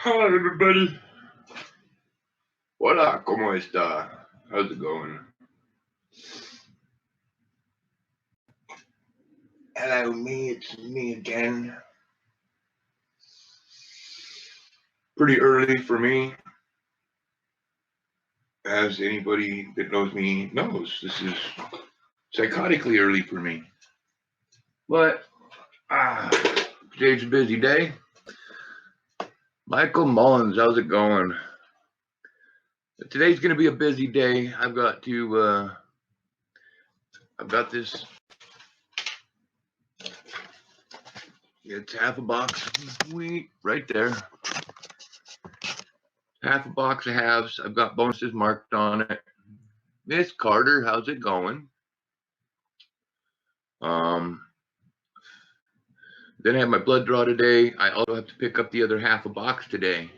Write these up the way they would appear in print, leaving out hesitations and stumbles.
Hi, everybody. Hola, ¿cómo está? How's it going? Hello, it's me again. Pretty early for me. As anybody that knows me knows, this is psychotically early for me. But, today's a busy day. Michael Mullins, how's it going? Today's going to be a busy day. I've got this. It's half a box of wheat right there. Half a box of halves. I've got bonuses marked on it. Miss Carter, how's it going? Then I have my blood draw today. I also have to pick up the other half a box today,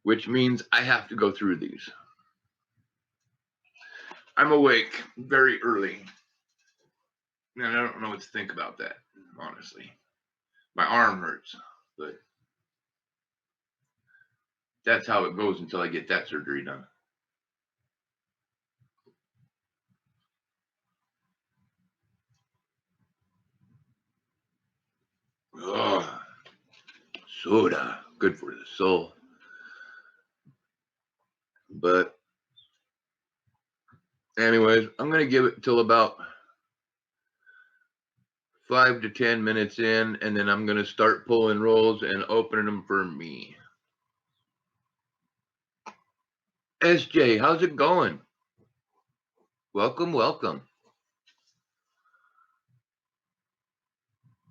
which means I have to go through these. I'm awake very early, and I don't know what to think about that, honestly. My arm hurts, but that's how it goes until I get that surgery done. Oh, soda, good for the soul. But anyways, I'm going to give it till about 5 to 10 minutes in, and then I'm going to start pulling rolls and opening them for me. SJ, how's it going? Welcome, welcome.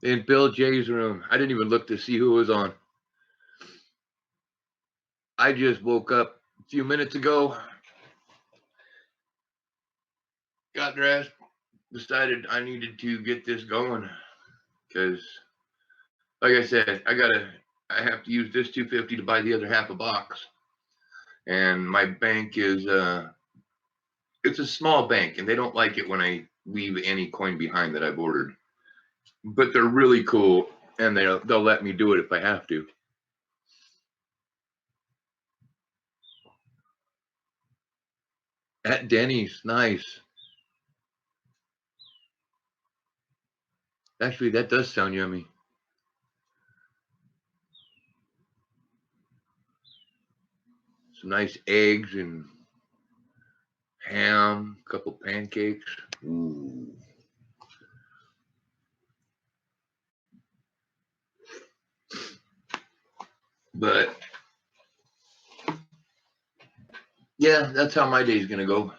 In Bill J's room. I didn't even look to see who was on. I just woke up a few minutes ago, got dressed, decided I needed to get this going because, like I said, I have to use this $250 to buy the other half a box, and my bank is it's a small bank, and they don't like it when I leave any coin behind that I've ordered, but they're really cool, and they'll let me do it if I have to. At Denny's, nice. Actually, that does sound yummy. Some nice eggs and ham, a couple pancakes. Ooh. But yeah, that's how my day's gonna go.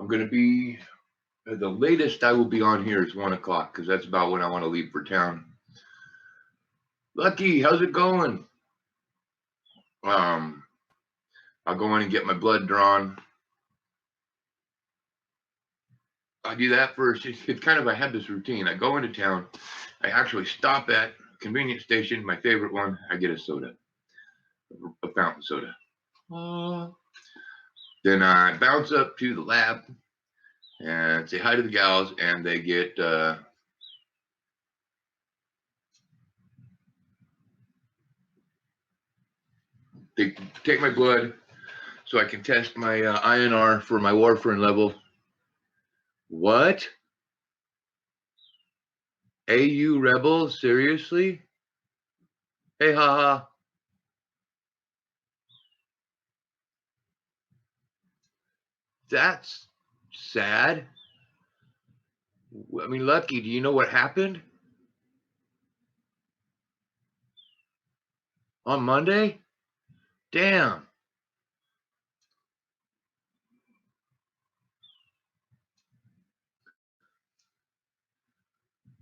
I'm gonna be the latest I will be on here is 1 o'clock because that's about when I want to leave for town. Lucky, how's it going? I'll go in and get my blood drawn. I do that first. It's kind of, I have this routine. I go into town. I actually stop at a convenience station, my favorite one. I get a soda, a fountain soda. Then I bounce up to the lab and say hi to the gals, and they get they take my blood so I can test my INR for my warfarin level. What? AU rebels? Seriously? Hey, haha. That's sad. I mean, Lucky, do you know what happened? On Monday? Damn.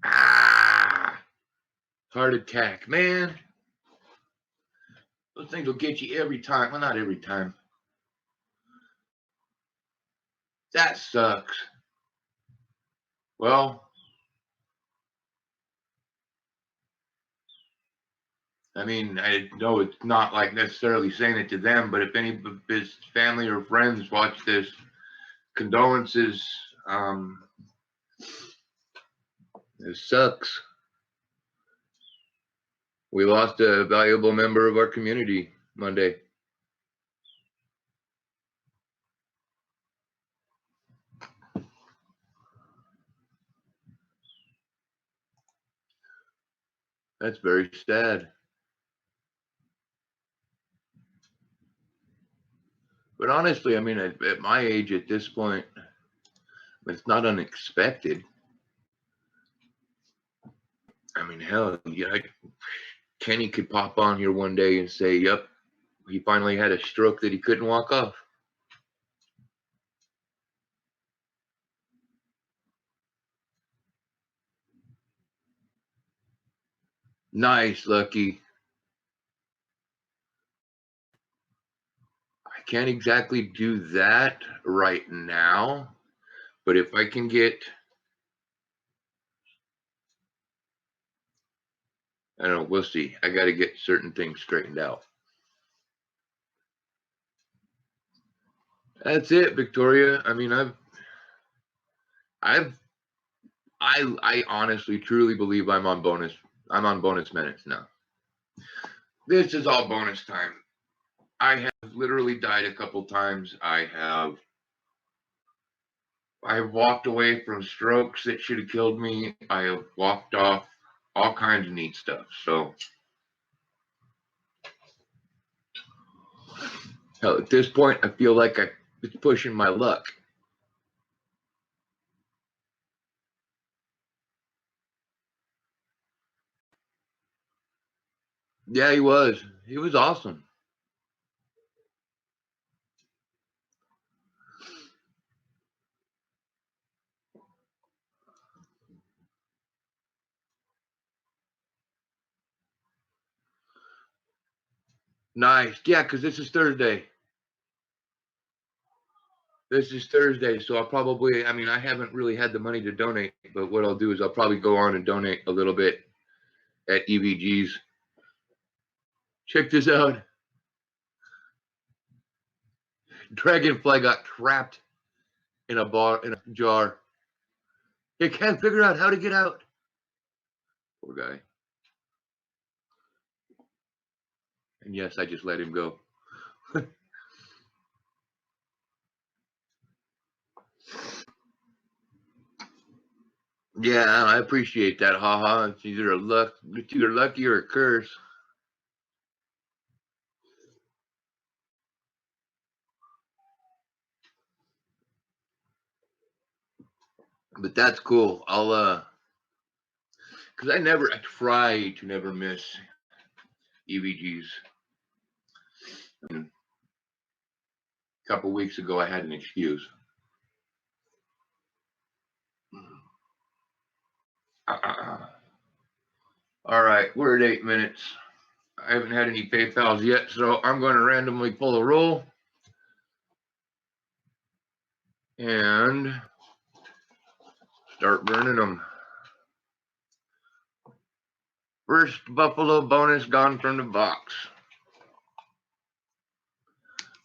Ah. Heart attack. Man. Those things will get you every time. Well, not every time. That sucks. Well, I mean, I know it's not like necessarily saying it to them, but if any of his family or friends watch this, condolences. It sucks. We lost a valuable member of our community Monday. That's very sad. But honestly, I mean, at my age, at this point, it's not unexpected. I mean, hell, yeah, Kenny could pop on here one day and say, yep, he finally had a stroke that he couldn't walk off. Nice, Lucky. I can't exactly do that right now, but if I can get, I don't know, we'll see. I got to get certain things straightened out. That's it, Victoria. I mean, I honestly, truly believe I'm on bonus minutes now. This is all bonus time. I have literally died a couple times. I have walked away from strokes that should have killed me. I have walked off all kinds of neat stuff. So hell, at this point, I feel like it's pushing my luck. Yeah, he was. He was awesome. Nice. Yeah, because this is Thursday. This is Thursday, so I'll probably, I mean, I haven't really had the money to donate, but what I'll do is I'll probably go on and donate a little bit at EVG's. Check this out. Dragonfly got trapped in a jar. He can't figure out how to get out. Poor guy. And yes, I just let him go. Yeah, I appreciate that, haha. It's either lucky or a curse. But that's cool. I'll because I try to never miss EVGs. I mean, a couple weeks ago, I had an excuse. All right, we're at 8 minutes. I haven't had any PayPals yet, so I'm going to randomly pull a roll. And start burning them. First Buffalo bonus gone from the box.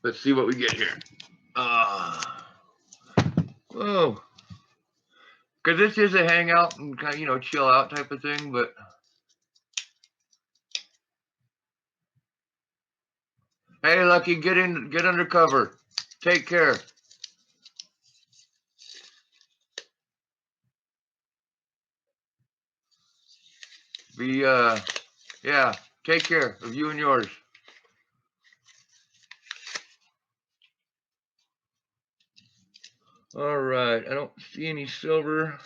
Let's see what we get here. Oh, because this is a hangout and kind of, you know, chill out type of thing, but hey, Lucky, get under cover. Take care. Yeah, take care of you and yours. All right, I don't see any silver.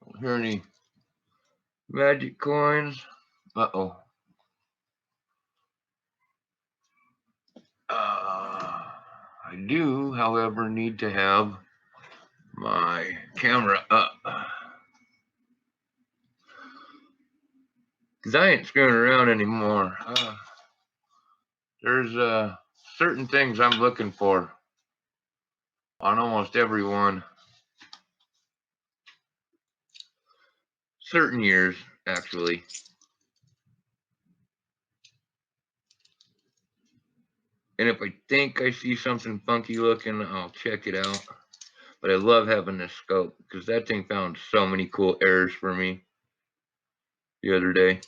I don't hear any magic coins. Uh-oh. I do, however, need to have my camera up. Because I ain't screwing around anymore. There's certain things I'm looking for on almost every one. Certain years, actually. And if I think I see something funky looking, I'll check it out. But I love having this scope because that thing found so many cool errors for me. the other day.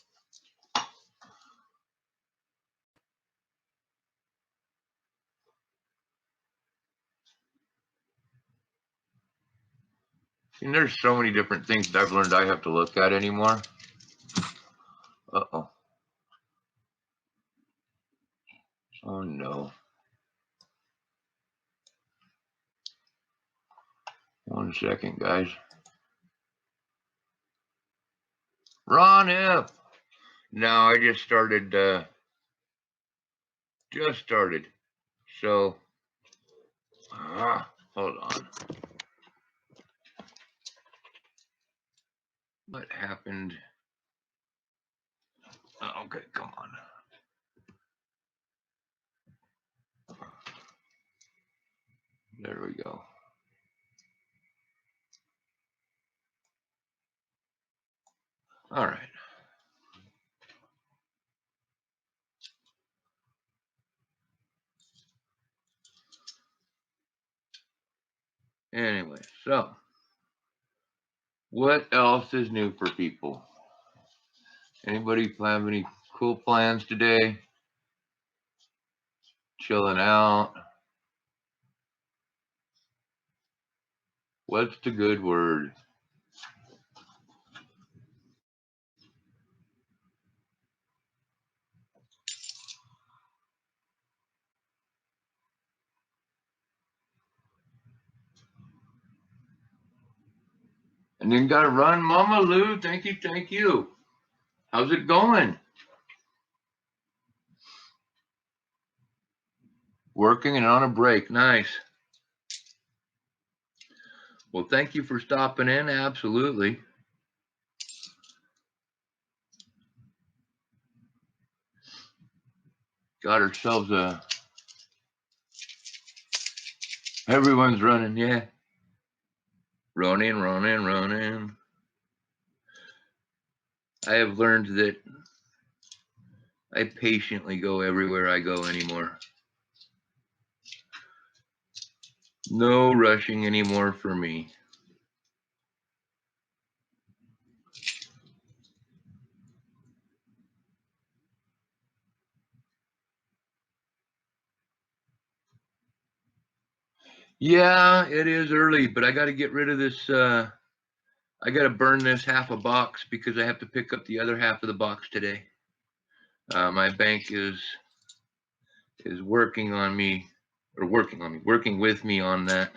And there's so many different things that I've learned I have to look at anymore. Uh-oh. Oh, no. One second, guys. Ron F. No, I just started. So, hold on. What happened? Oh, okay, come on. There we go. All right. Anyway, so what else is new for people? Anybody have any cool plans today? Chilling out? What's the good word? And then got to run, Mama Lou. Thank you, thank you. How's it going? Working and on a break. Nice. Well, thank you for stopping in. Absolutely. Got ourselves a... Everyone's running, yeah. Running. I have learned that I patiently go everywhere I go anymore. No rushing anymore for me. Yeah, it is early, but I got to get rid of this. I got to burn this half a box because I have to pick up the other half of the box today. My bank is working with me on that.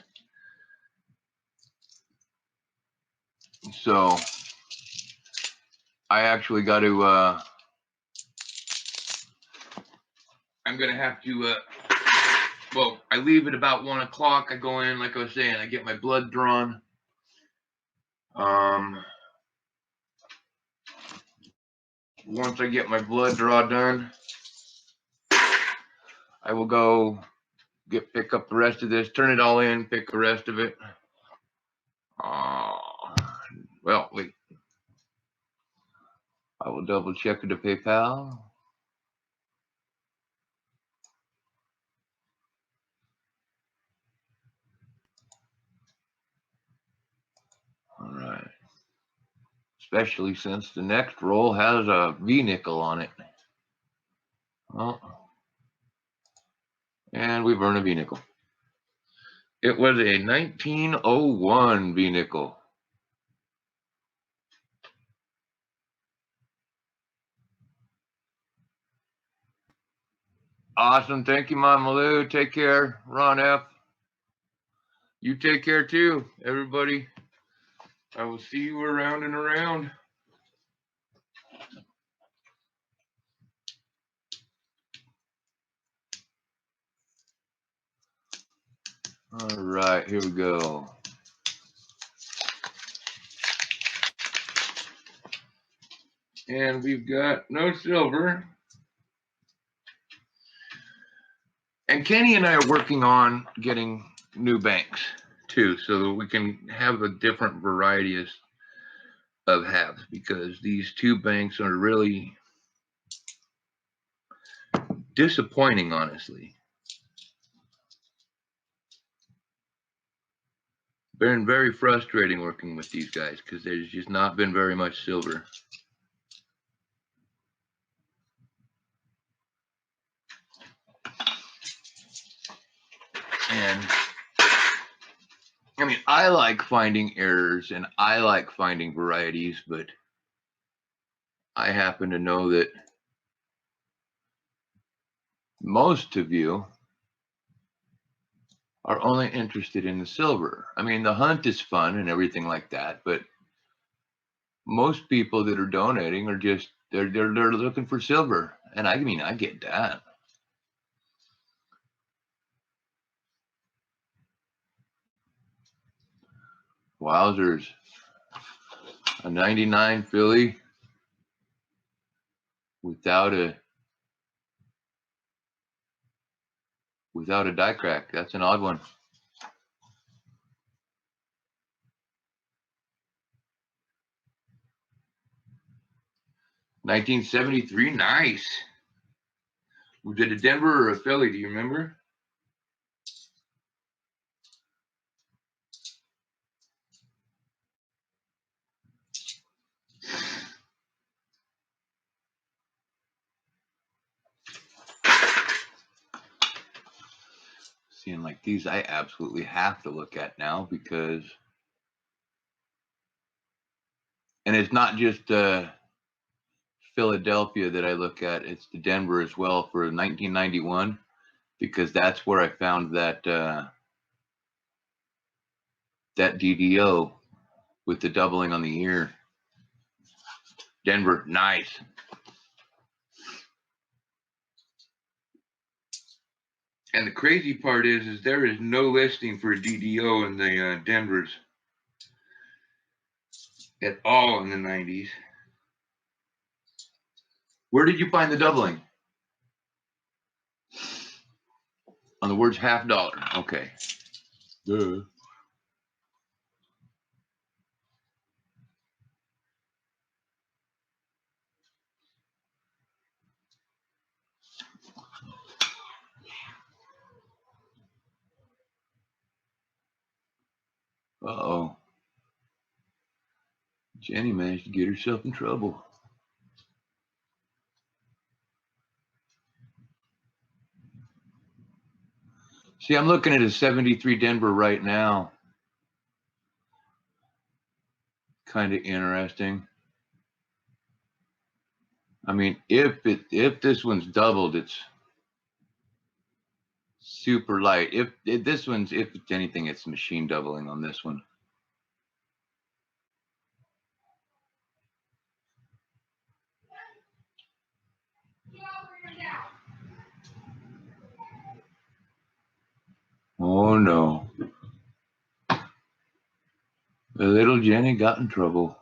So I actually got to, I'm going to have to, well, I leave at about 1 o'clock. I go in, like I was saying, I get my blood drawn. Once I get my blood draw done, I will go pick up the rest of this, turn it all in, pick the rest of it. Well, wait. I will double check the PayPal. All right. Especially since the next roll has a V nickel on it. Oh. And we burn a V nickel. It was a 1901 V nickel. Awesome. Thank you, Mama Lou. Take care. Ron F. You take care too, everybody. I will see you around and around. All right, here we go. And we've got no silver. And Kenny and I are working on getting new banks too, so that we can have a different variety of halves, because these two banks are really disappointing, honestly. Been very frustrating working with these guys because there's just not been very much silver. And I mean, I like finding errors and I like finding varieties, but I happen to know that most of you are only interested in the silver. I mean, the hunt is fun and everything like that, but most people that are donating are just they're looking for silver. And I mean, I get that. Wowzers. A 99 Philly without a die crack. That's an odd one. 1973, nice. Was it a Denver or a Philly? Do you remember? Seeing like these, I absolutely have to look at now because, and it's not just Philadelphia that I look at; it's the Denver as well for 1991, because that's where I found that that DDO with the doubling on the ear. Denver, nice. And the crazy part is there is no listing for a DDO in the Denvers at all in the 90s. Where did you find the doubling? On the words $50. Okay. Duh. Uh-oh. Jenny managed to get herself in trouble. See, I'm looking at a 73 Denver right now. Kind of interesting. I mean, if this one's doubled, it's super light. If it's anything, it's machine doubling on this one. Oh no. The little Jenny got in trouble.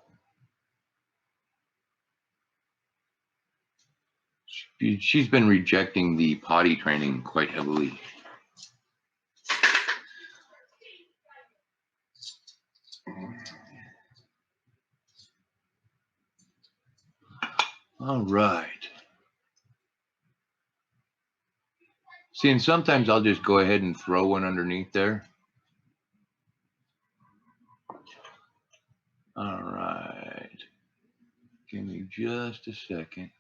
She's been rejecting the potty training quite heavily. All right. See, and sometimes I'll just go ahead and throw one underneath there. All right. Give me just a second.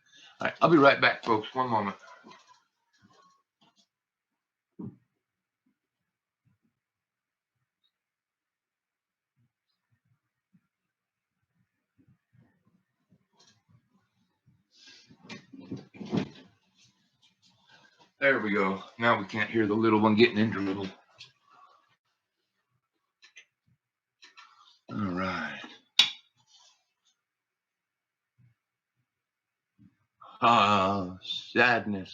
All right, I'll be right back, folks. One moment. There we go. Now we can't hear the little one getting in trouble. All right. Ah, sadness.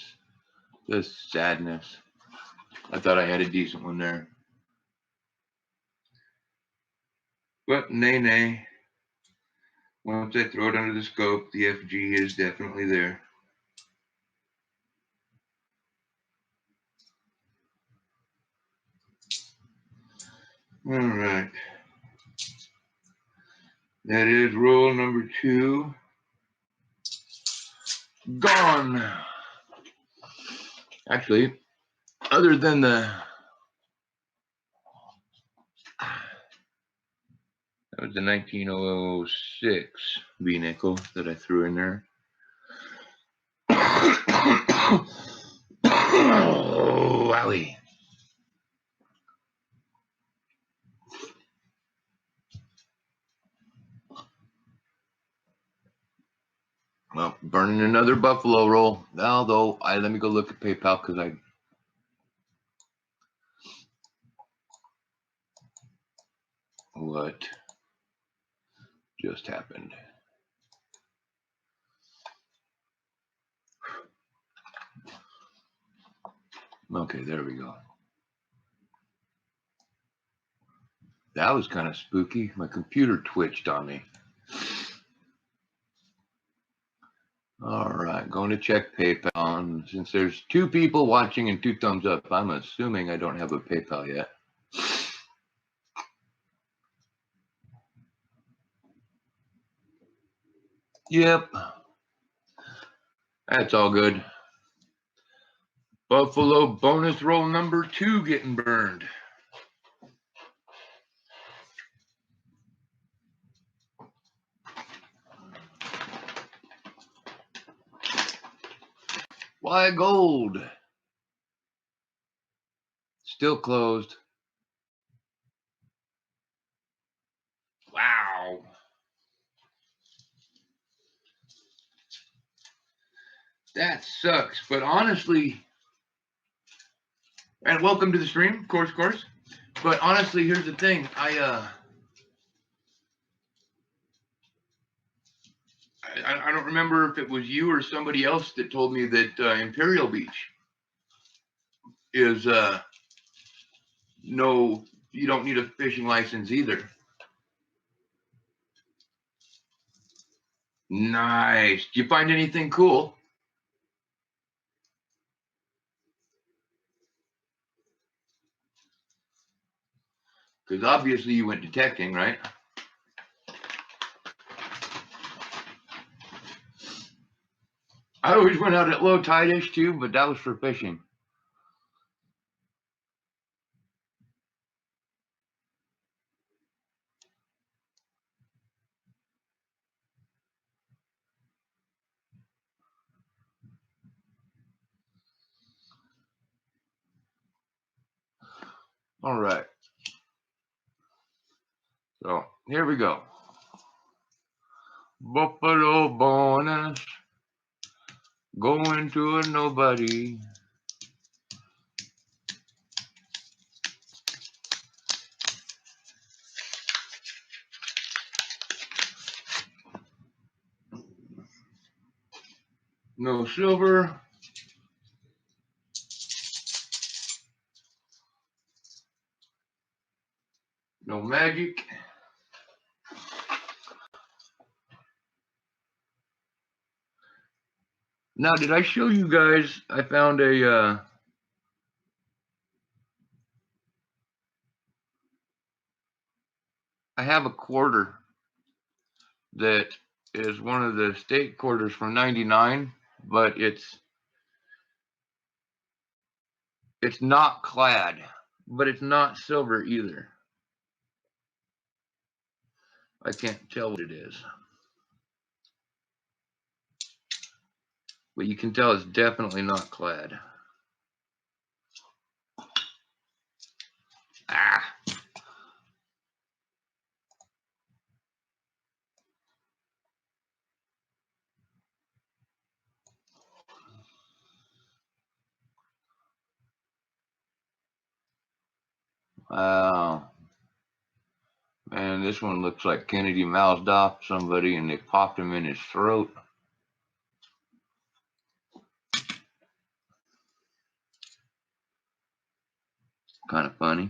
The sadness. I thought I had a decent one there. But nay. Once I throw it under the scope, the FG is definitely there. All right. That is roll number 2. Gone. Actually, other than that was the 1906 V-nickel that I threw in there. Oh, wowie. Well, burning another buffalo roll. Although, let me go look at PayPal because what just happened? Okay, there we go. That was kind of spooky. My computer twitched on me. All right, going to check PayPal. And since there's 2 people watching and 2 thumbs up, I'm assuming I don't have a PayPal yet. Yep. That's all good. Buffalo bonus roll number 2 getting burned. Why gold? Still closed. Wow. That sucks. But honestly, and welcome to the stream, of course. But honestly, here's the thing. I don't remember if it was you or somebody else that told me that Imperial Beach is no, you don't need a fishing license either. Nice. Did you find anything cool? Because obviously you went detecting, right? I always went out at low tide-ish too, but that was for fishing. All right. So here we go. Buffalo bonus. Going to a nobody. No silver. No magic. Now, did I show you guys? I found a I have a quarter that is one of the state quarters from '99, but it's not clad, but it's not silver either. I can't tell what it is, but you can tell it's definitely not clad. Ah. Wow. Man, this one looks like Kennedy mouthed off somebody and they popped him in his throat. Kind of funny.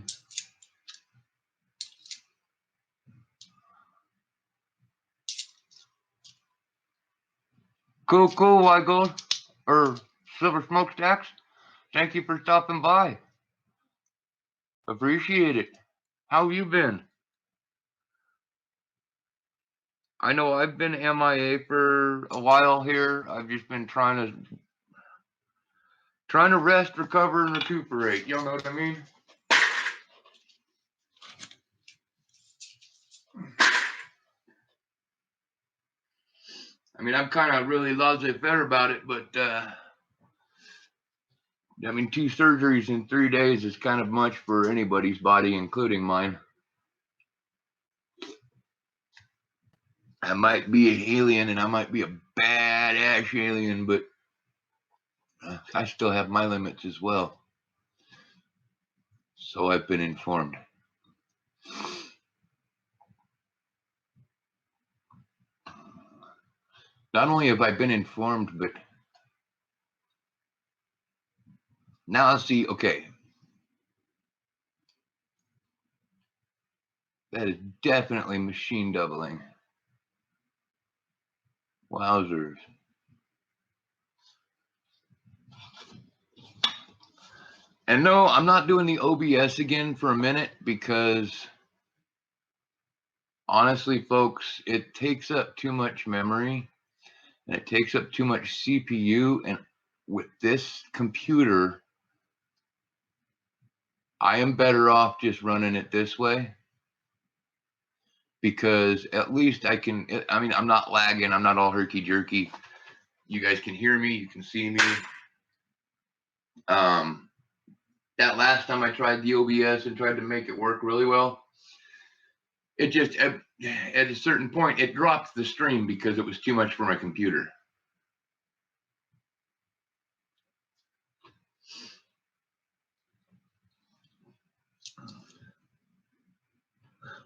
Cool, Weigel, or Silver Smokestacks. Thank you for stopping by. Appreciate it. How have you been? I know I've been MIA for a while here. I've just been trying to rest, recover, and recuperate. You know what I mean? I mean, I'm kind of really laissez-faire about it, but I mean, 2 surgeries in 3 days is kind of much for anybody's body, including mine. I might be an alien and I might be a bad badass alien, but I still have my limits as well. So I've been informed. Not only have I been informed, but now I see, okay, that is definitely machine doubling. Wowzers. And no, I'm not doing the OBS again for a minute because honestly, folks, it takes up too much memory and it takes up too much CPU. And with this computer, I am better off just running it this way because at least I can, I mean, I'm not lagging. I'm not all herky jerky. You guys can hear me. You can see me. That last time I tried the OBS and tried to make it work really well, it just, at a certain point, it dropped the stream because it was too much for my computer.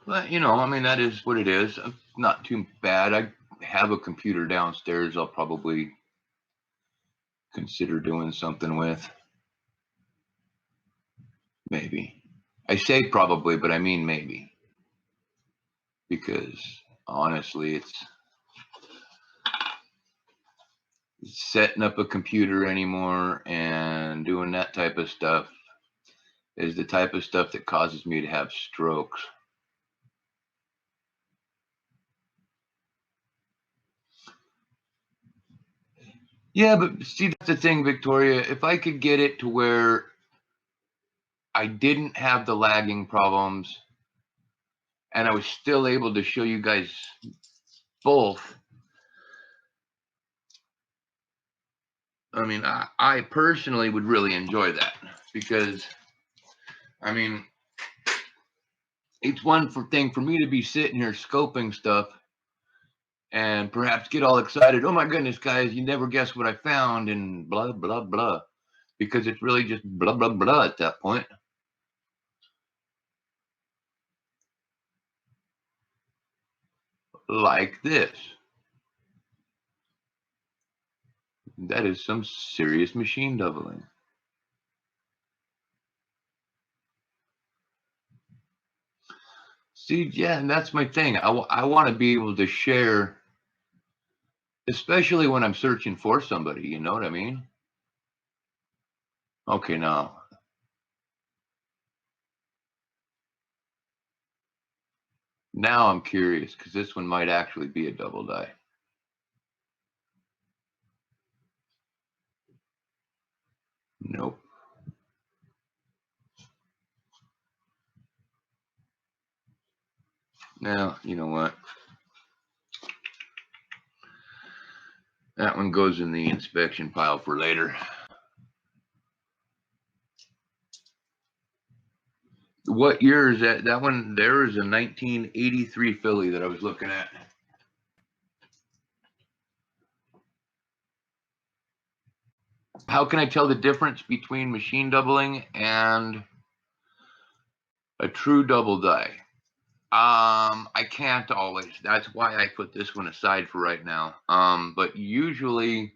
But, you know, I mean, that is what it is. Not too bad. I have a computer downstairs I'll probably consider doing something with. Maybe. I say probably, but I mean maybe. Because, honestly, it's setting up a computer anymore and doing that type of stuff is the type of stuff that causes me to have strokes. Yeah, but see, that's the thing, Victoria. If I could get it to where I didn't have the lagging problems and I was still able to show you guys both, I mean, I personally would really enjoy that because, I mean, it's one thing for me to be sitting here scoping stuff and perhaps get all excited. Oh my goodness, guys, you never guess what I found and blah, blah, blah, because it's really just blah, blah, blah at that point. Like this. That is some serious machine doubling. See, yeah, and that's my thing. I want to be able to share, especially when I'm searching for somebody, you know what I mean? Okay, now I'm curious because this one might actually be a double die. Nope. Now, you know what? That one goes in the inspection pile for later. What year is that? That one there is a 1983 Philly that I was looking at. How can I tell the difference between machine doubling and a true double die? I can't always. That's why I put this one aside for right now. But usually,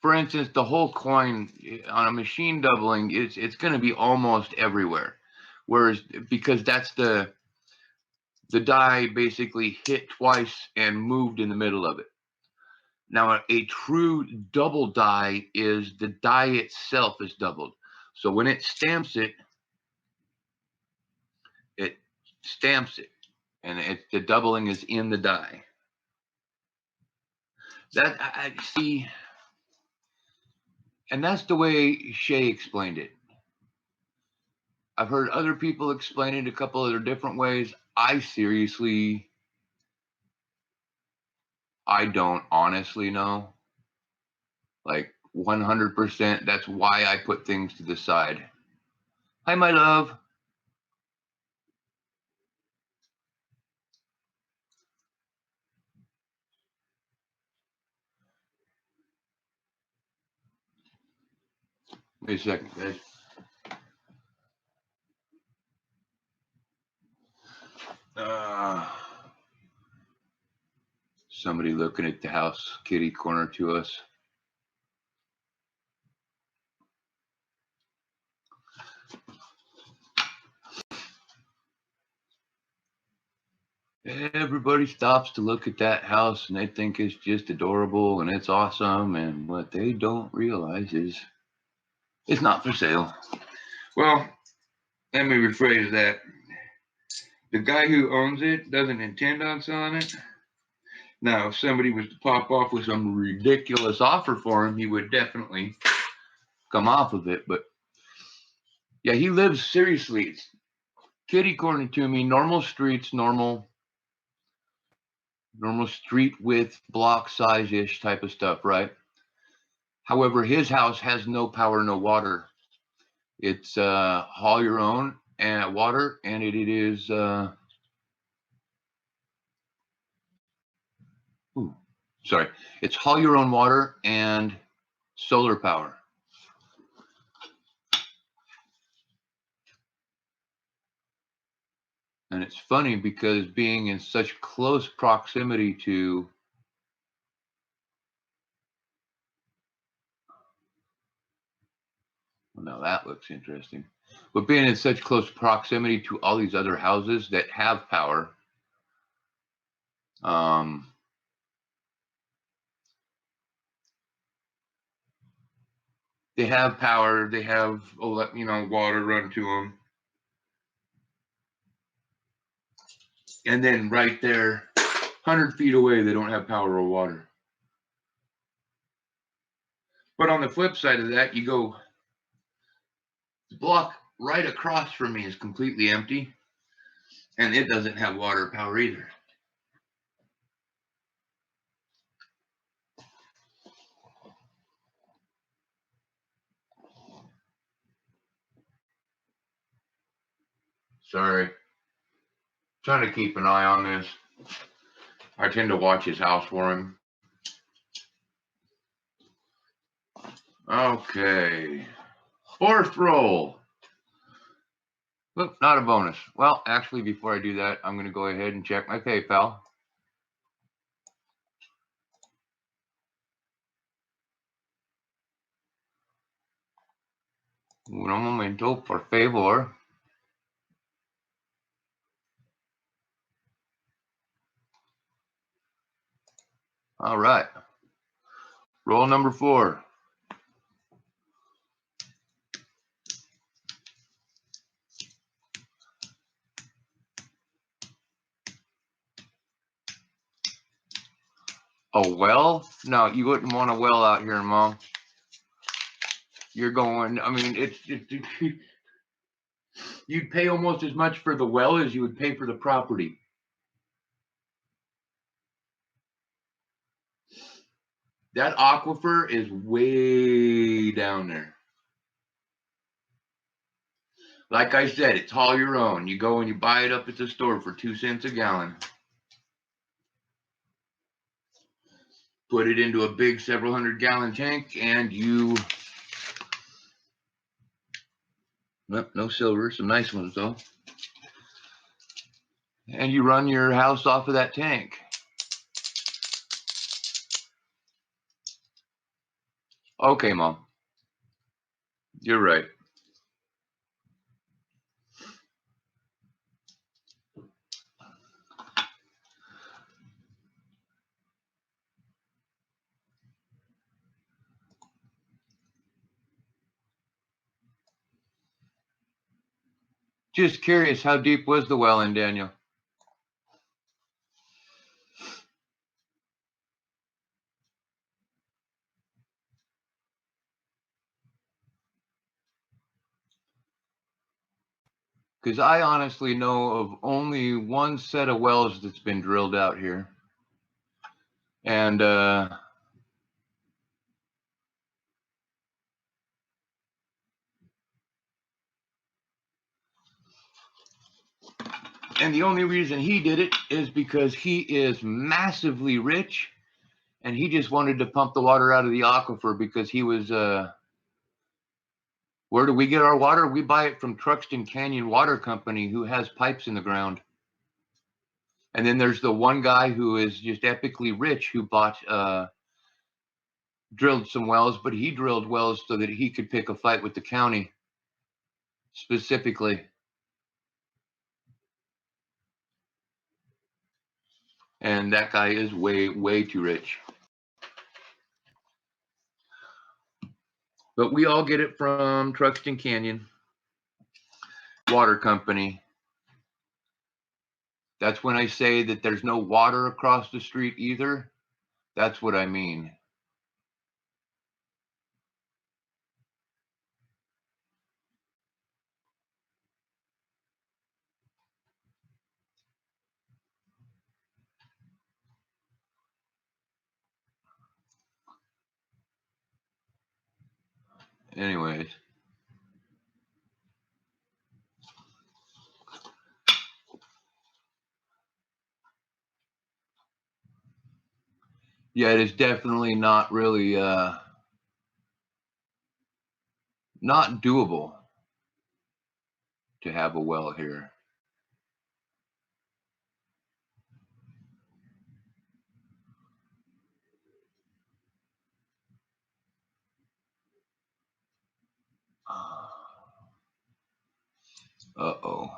for instance, the whole coin on a machine doubling, it's going to be almost everywhere. Whereas, because that's the die basically hit twice and moved in the middle of it. Now, a true double die is the die itself is doubled. So when it stamps it, it stamps it, and the doubling is in the die. That I see, and that's the way Shay explained it. I've heard other people explain it a couple other different ways. I don't honestly know. Like 100%. That's why I put things to the side. Hi, my love. Wait a second, guys. Somebody looking at the house kitty corner to us. Everybody stops to look at that house and they think it's just adorable and it's awesome. And what they don't realize is it's not for sale. Well, let me rephrase that. The guy who owns it doesn't intend on selling it. Now, if somebody was to pop off with some ridiculous offer for him, he would definitely come off of it. But yeah, he lives seriously. It's kitty corner to me, normal streets, normal street width, block size-ish type of stuff, right? However, his house has no power, no water. It's haul your own and water, and it is it's haul your own water and solar power. And it's funny because being in such close proximity to well, now that looks interesting. But being in such close proximity to all these other houses that have power, they have power, they have, water run to them. And then right there, 100 feet away, they don't have power or water. But on the flip side of that, you go, the block right across from me is completely empty, and it doesn't have water or power either. Sorry. Trying to keep an eye on this. I tend to watch his house for him. Okay. Fourth roll. Oop, not a bonus. Well, actually, before I do that, I'm going to go ahead and check my PayPal. Un momento, por favor. All right. Roll number 4. A well? No, you wouldn't want a well out here, Mom. You're going, I mean, you'd pay almost as much for the well as you would pay for the property. That aquifer is way down there. Like I said, it's all your own. You go and you buy it up at the store for 2 cents a gallon. Put it into a big several hundred gallon tank, and you, well, no silver, some nice ones though. And you run your house off of that tank. Okay, Mom. You're right. Just curious, how deep was the well in, Daniel? Because I honestly know of only one set of wells that's been drilled out here. And the only reason he did it is because he is massively rich, and he just wanted to pump the water out of the aquifer because he was Where do we get our water? We buy it from Truxton Canyon Water Company, who has pipes in the ground. And then there's the one guy who is just epically rich who drilled some wells, but he drilled wells so that he could pick a fight with the county specifically. And that guy is way, way too rich. But we all get it from Truxton Canyon Water Company. That's when I say that there's no water across the street either. That's what I mean. Anyways. Yeah, it is definitely not really not doable to have a well here. Uh-oh.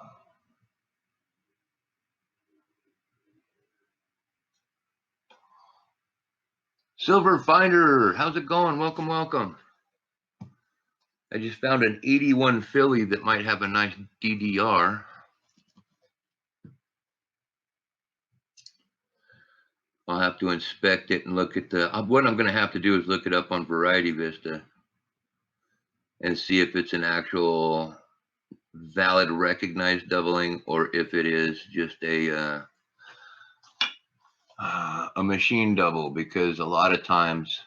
Silver Finder, how's it going? Welcome, welcome. I just found an 81 filly that might have a nice DDR. I'll have to inspect it and look at the, what I'm going to have to do is look it up on Variety Vista and see if it's an actual valid recognized doubling or if it is just a machine double, because a lot of times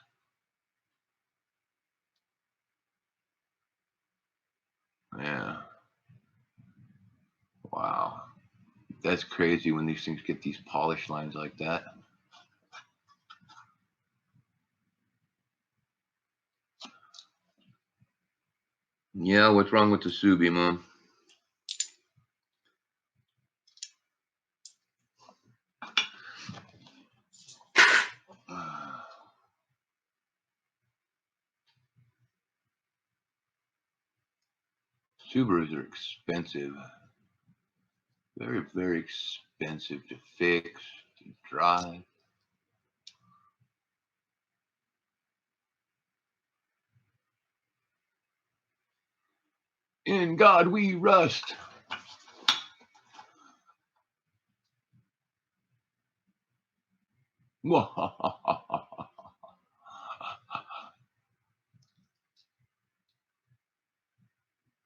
yeah, wow, that's crazy when these things get these polish lines like that. Yeah, what's wrong with the Subi, Mom? Subarus are expensive. Very, very expensive to fix, to drive. In God we rust.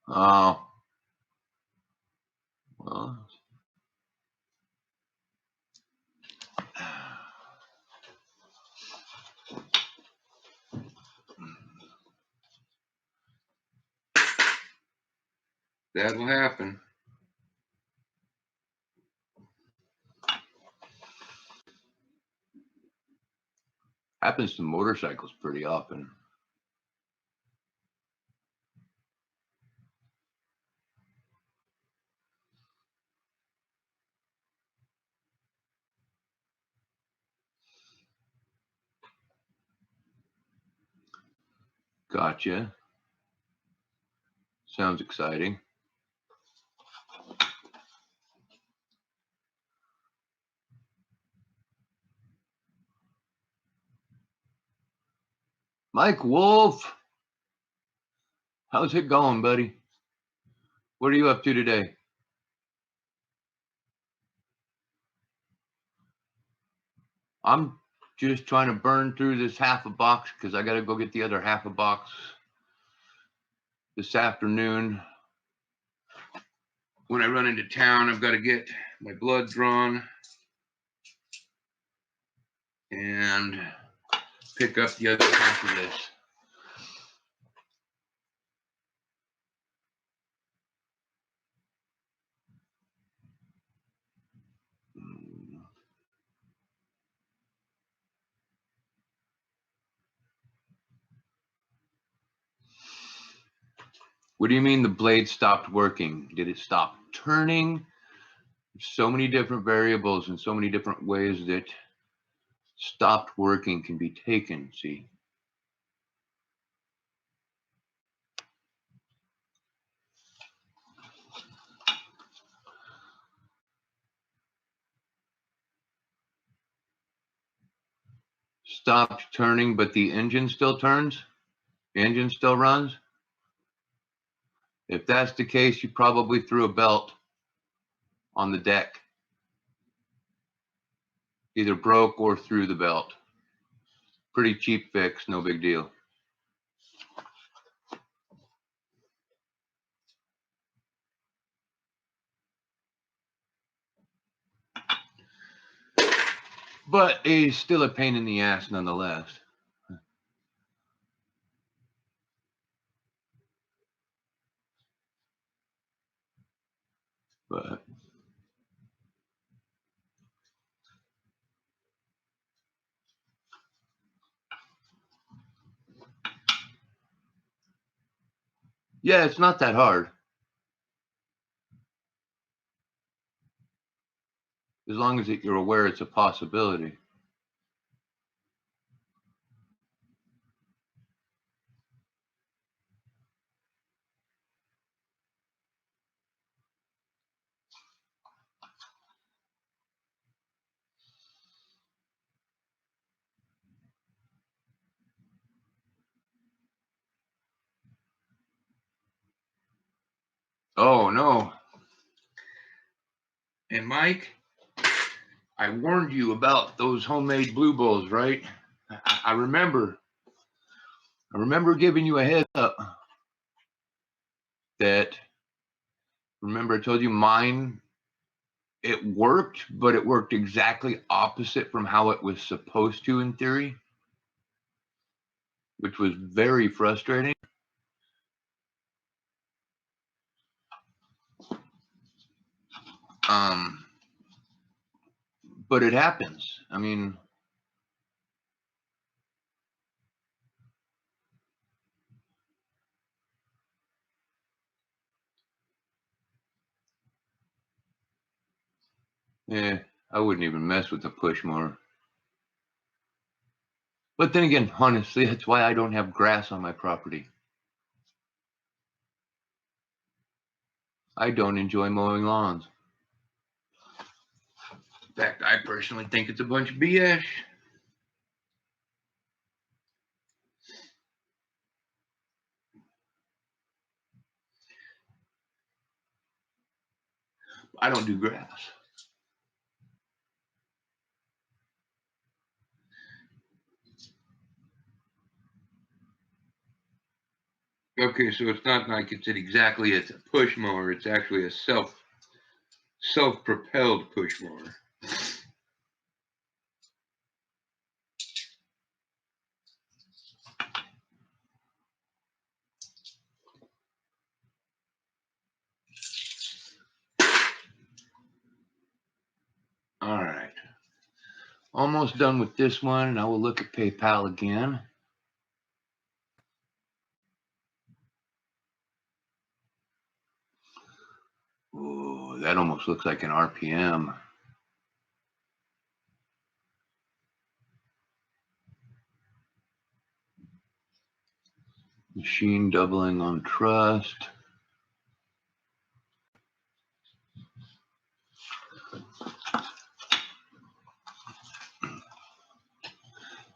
Oh, well. That will happen. Happens to motorcycles pretty often. Gotcha. Sounds exciting. Mike Wolf, how's it going, buddy? What are you up to today? I'm just trying to burn through this half a box because I got to go get the other half a box this afternoon. When I run into town, I've got to get my blood drawn and pick up the other half of this. What do you mean the blade stopped working? Did it stop turning? There's so many different variables and so many different ways that stopped working can be taken, see? Stopped turning, but the engine still turns? The engine still runs? If that's the case, you probably threw a belt on the deck. Either broke or threw the belt. Pretty cheap fix, no big deal. But it's still a pain in the ass nonetheless. But yeah, it's not that hard. As long as you're aware it's a possibility. Oh, no. And Mike, I warned you about those homemade blue bowls, right? I remember giving you a heads up that, remember I told you mine, it worked, but it worked exactly opposite from how it was supposed to in theory, which was very frustrating. But it happens. I mean, yeah, I wouldn't even mess with the push mower. But then again, honestly, that's why I don't have grass on my property. I don't enjoy mowing lawns. In fact, I personally think it's a bunch of BS. I don't do grass. Okay, so it's not like it's a push mower. It's actually a self-propelled push mower. All right. Almost done with this one, and I will look at PayPal again. Oh, that almost looks like an RPM. Machine doubling on trust.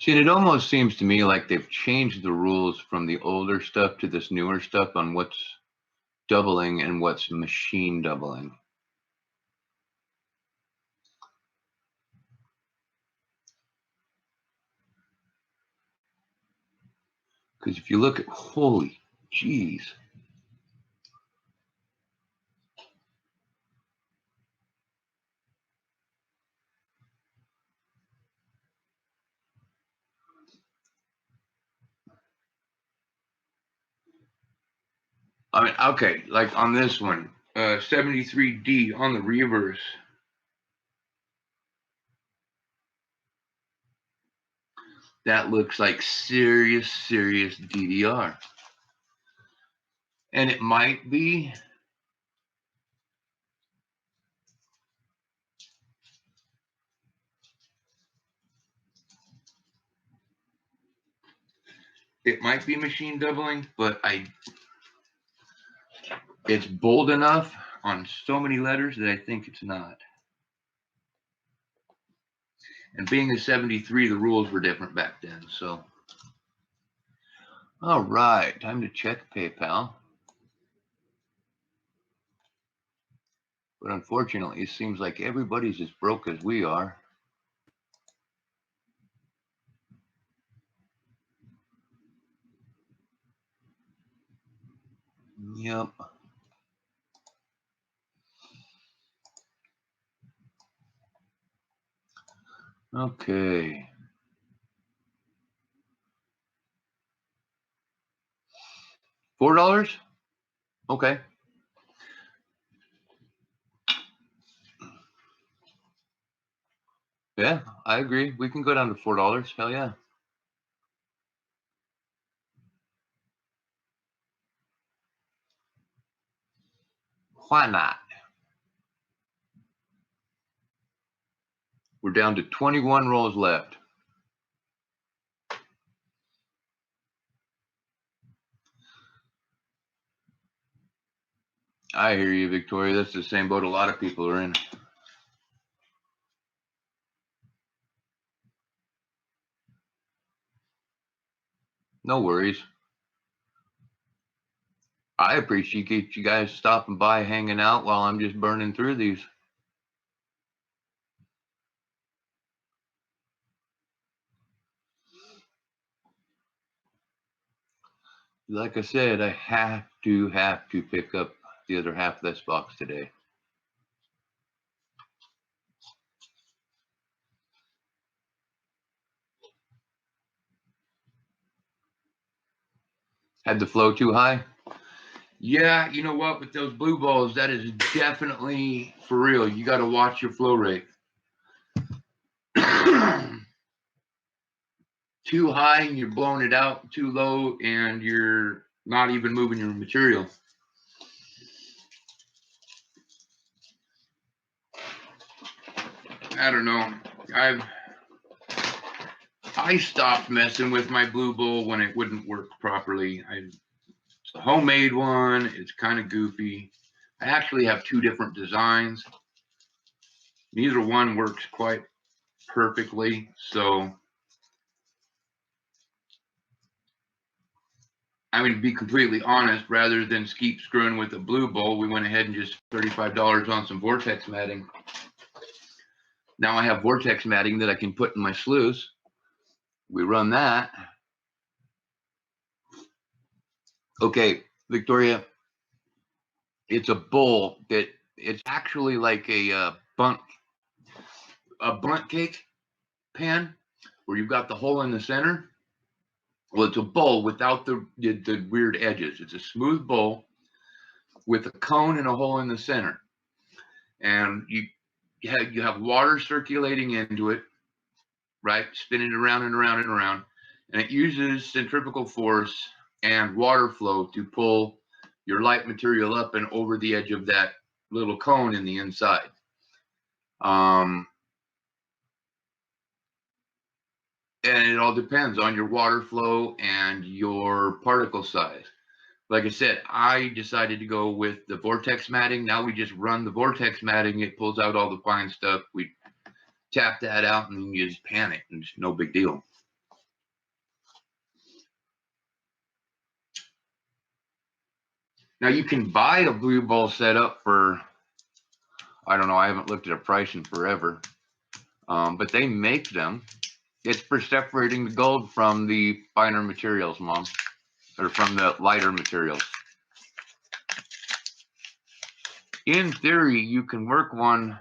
See, and it almost seems to me like they've changed the rules from the older stuff to this newer stuff on what's doubling and what's machine doubling. Because if you look at, holy jeez. I mean, okay, like on this one, 73D on the reverse. That looks like serious DDR. And it might be machine doubling, but it's bold enough on so many letters that I think it's not. And being a 73, the rules were different back then, so. All right, time to check PayPal. But unfortunately, it seems like everybody's as broke as we are. Yep. Okay. $4? Okay. Yeah, I agree. We can go down to $4. Hell yeah. Why not? We're down to 21 rolls left. I hear you, Victoria. That's the same boat a lot of people are in. No worries. I appreciate you guys stopping by, hanging out while I'm just burning through these. Like I said, I have to pick up the other half of this box today. Had the flow too high? Yeah, you know what? With those blue balls, that is definitely for real. You got to watch your flow rate. Too high and you're blowing it out. Too low and you're not even moving your material. I don't know. I stopped messing with my blue bowl when it wouldn't work properly. It's a homemade one. It's kind of goofy. I actually have two different designs. Neither one works quite perfectly. So, I mean, to be completely honest, rather than keep screwing with the blue bowl, we went ahead and just $35 on some vortex matting. Now I have vortex matting that I can put in my sluice. We run that. Okay, Victoria, it's a bowl that it's actually like a bundt cake pan where you've got the hole in the center. Well, it's a bowl without the weird edges. It's a smooth bowl with a cone and a hole in the center, and you have water circulating into it, right, spinning around and around and around, and it uses centrifugal force and water flow to pull your light material up and over the edge of that little cone in the inside. And it all depends on your water flow and your particle size. Like I said, I decided to go with the vortex matting. Now we just run the vortex matting. It pulls out all the fine stuff. We tap that out and then you just pan it, and it's no big deal. Now you can buy a blue ball setup for, I don't know, I haven't looked at a price in forever, but they make them. It's for separating the gold from the finer materials, Mom, or from the lighter materials. In theory, you can work one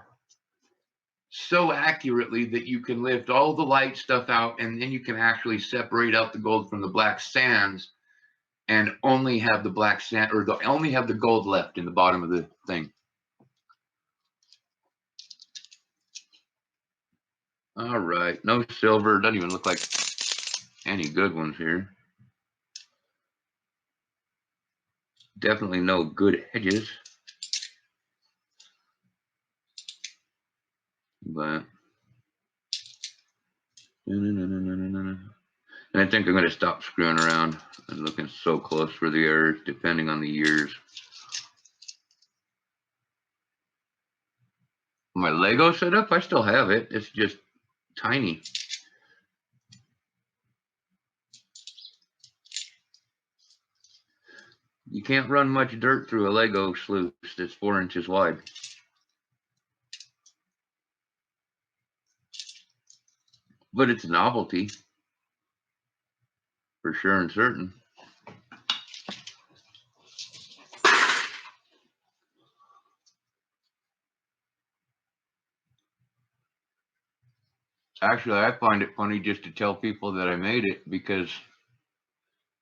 so accurately that you can lift all the light stuff out, and then you can actually separate out the gold from the black sands and only have the black sand, or only have the gold left in the bottom of the thing. All right, no silver. Doesn't even look like any good ones here. Definitely no good hedges. But and I think I'm going to stop screwing around and looking so close for the errors, depending on the years. My Lego setup, I still have it. It's just tiny. You can't run much dirt through a Lego sluice that's 4 inches wide. But it's a novelty, for sure and certain. Actually, I find it funny just to tell people that I made it, because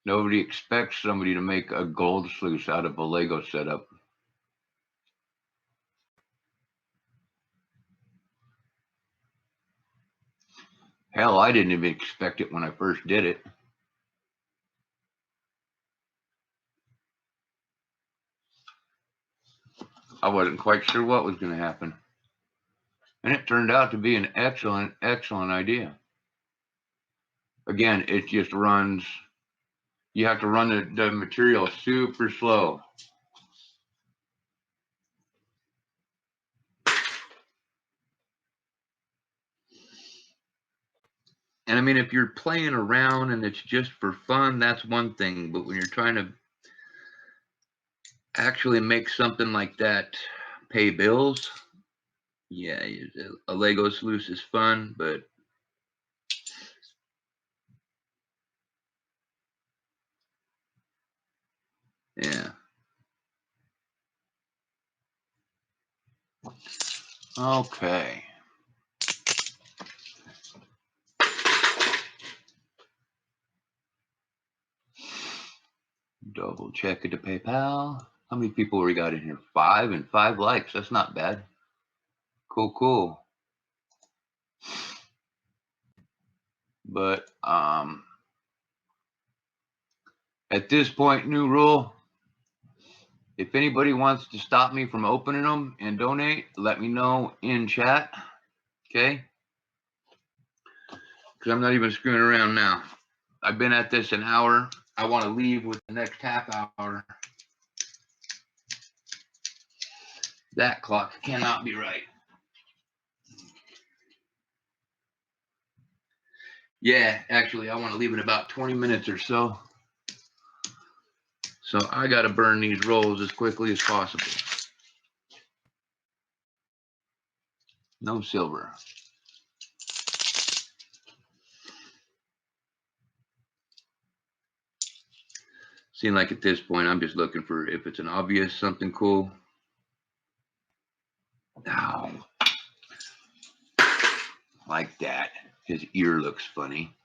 nobody expects somebody to make a gold sluice out of a Lego setup. Hell, I didn't even expect it when I first did it. I wasn't quite sure what was going to happen. And it turned out to be an excellent, excellent idea. Again, it just runs, you have to run the material super slow. And I mean, if you're playing around and it's just for fun, that's one thing. But when you're trying to actually make something like that pay bills, yeah, a Lego sluice is fun, but yeah. Okay. Double check it to PayPal. How many people we got in here? 5 and 5 likes. That's not bad. Cool, cool. But at this point, new rule. If anybody wants to stop me from opening them and donate, let me know in chat. Okay? Because I'm not even screwing around now. I've been at this an hour. I want to leave with the next half hour. That clock cannot be right. Yeah, actually, I want to leave in about 20 minutes or so. So I got to burn these rolls as quickly as possible. No silver. Seem like at this point, I'm just looking for if it's an obvious something cool. Ow. Like that. His ear looks funny.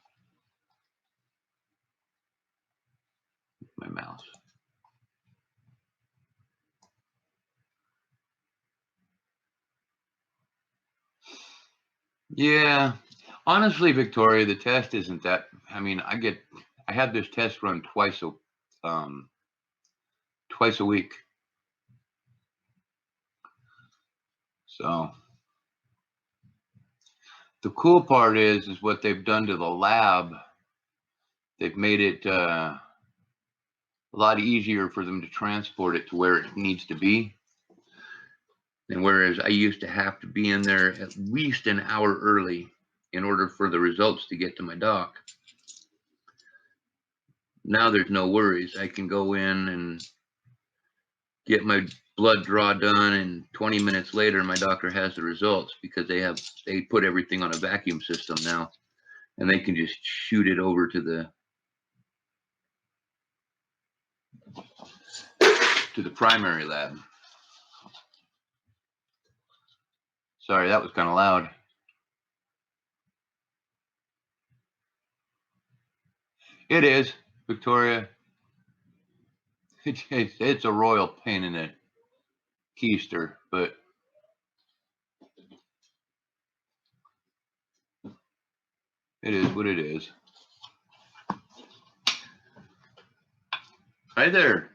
My mouse. Yeah. Honestly, Victoria, the test isn't that. I mean, I have this test run twice a week. So the cool part is what they've done to the lab. They've made it a lot easier for them to transport it to where it needs to be. And whereas I used to have to be in there at least an hour early in order for the results to get to my doc, now there's no worries. I can go in and get my blood draw done, and 20 minutes later my doctor has the results, because they put everything on a vacuum system now, and they can just shoot it over to the primary lab. Sorry, that was kind of loud. It is, Victoria. It's a royal pain in the keister, but it is what it is. Hi there.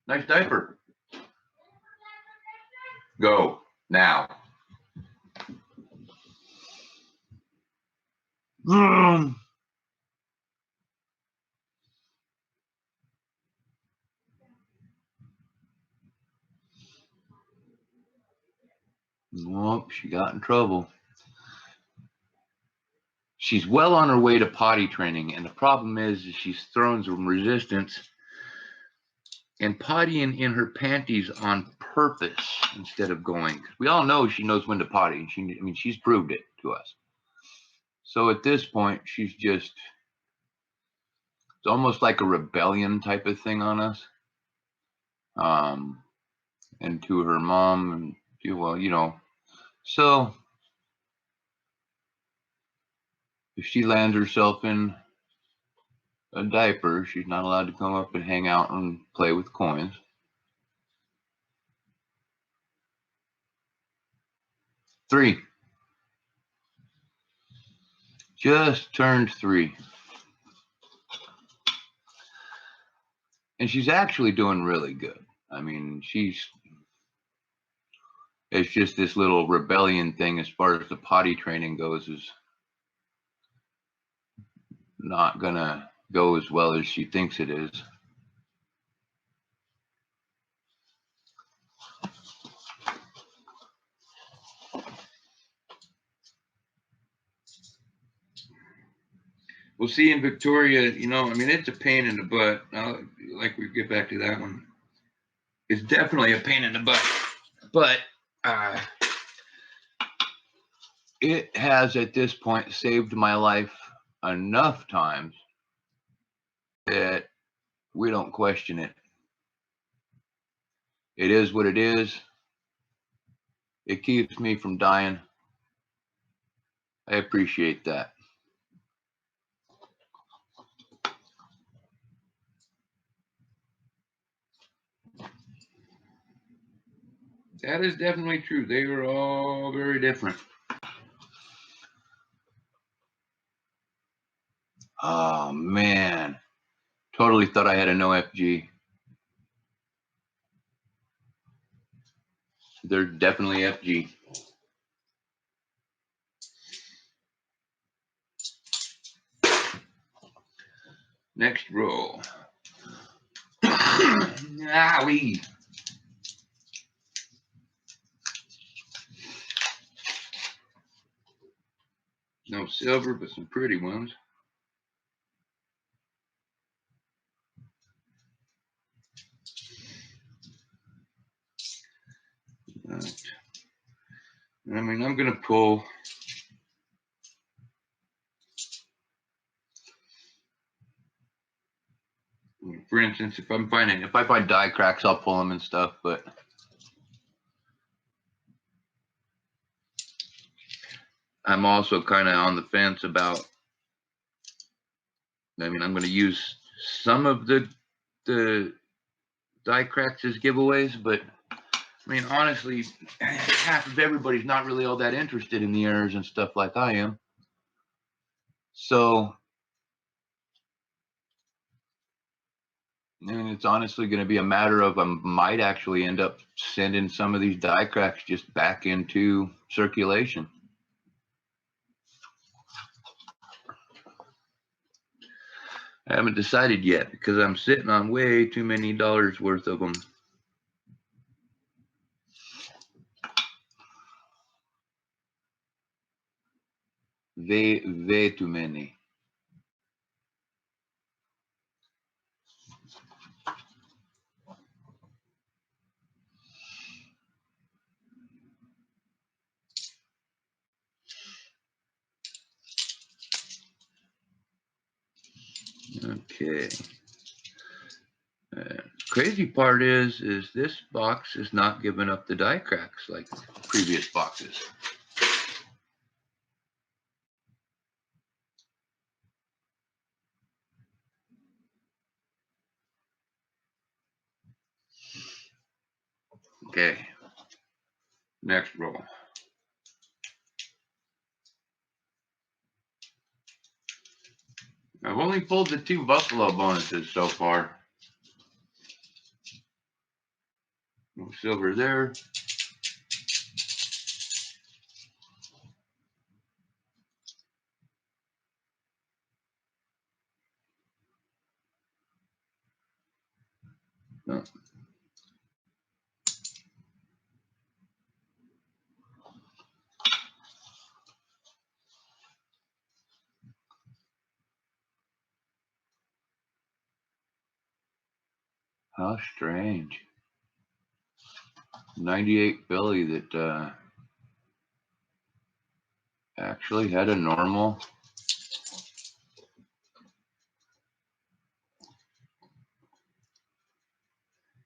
Nice diaper. Go now. Nope, she got in trouble. She's well on her way to potty training, and the problem is she's thrown some resistance and pottying in her panties on purpose instead of going. We all know she knows when to potty, and she's proved it to us. So at this point, she's just, it's almost like a rebellion type of thing on us. And to her mom, and well, you know, so if she lands herself in a diaper, she's not allowed to come up and hang out and play with coins. Three. Just turned 3. And she's actually doing really good. I mean, it's just this little rebellion thing as far as the potty training goes is not gonna go as well as she thinks it is. We'll see in Victoria, you know, I mean, it's a pain in the butt. Like we get back to that one. It's definitely a pain in the butt. But it has at this point saved my life enough times that we don't question it. It is what it is. It keeps me from dying. I appreciate that. That is definitely true. They were all very different. Oh, man. Totally thought I had a no FG. They're definitely FG. Next roll. Owie. No silver, but some pretty ones. Right. I mean, I'm going to pull. For instance, if I find die cracks, I'll pull them and stuff, but I'm also kind of on the fence about, I mean, I'm going to use some of the die cracks as giveaways, but I mean, honestly, half of everybody's not really all that interested in the errors and stuff like I am. So, I mean, it's honestly going to be a matter of I might actually end up sending some of these die cracks just back into circulation. I haven't decided yet because I'm sitting on way too many dollars worth of them. Way too many. Okay. Crazy part is this box is not giving up the die cracks like previous boxes. Okay. Next roll. I've only pulled the 2 buffalo bonuses so far. No silver there. No. How strange. 98 Billy that actually had a normal.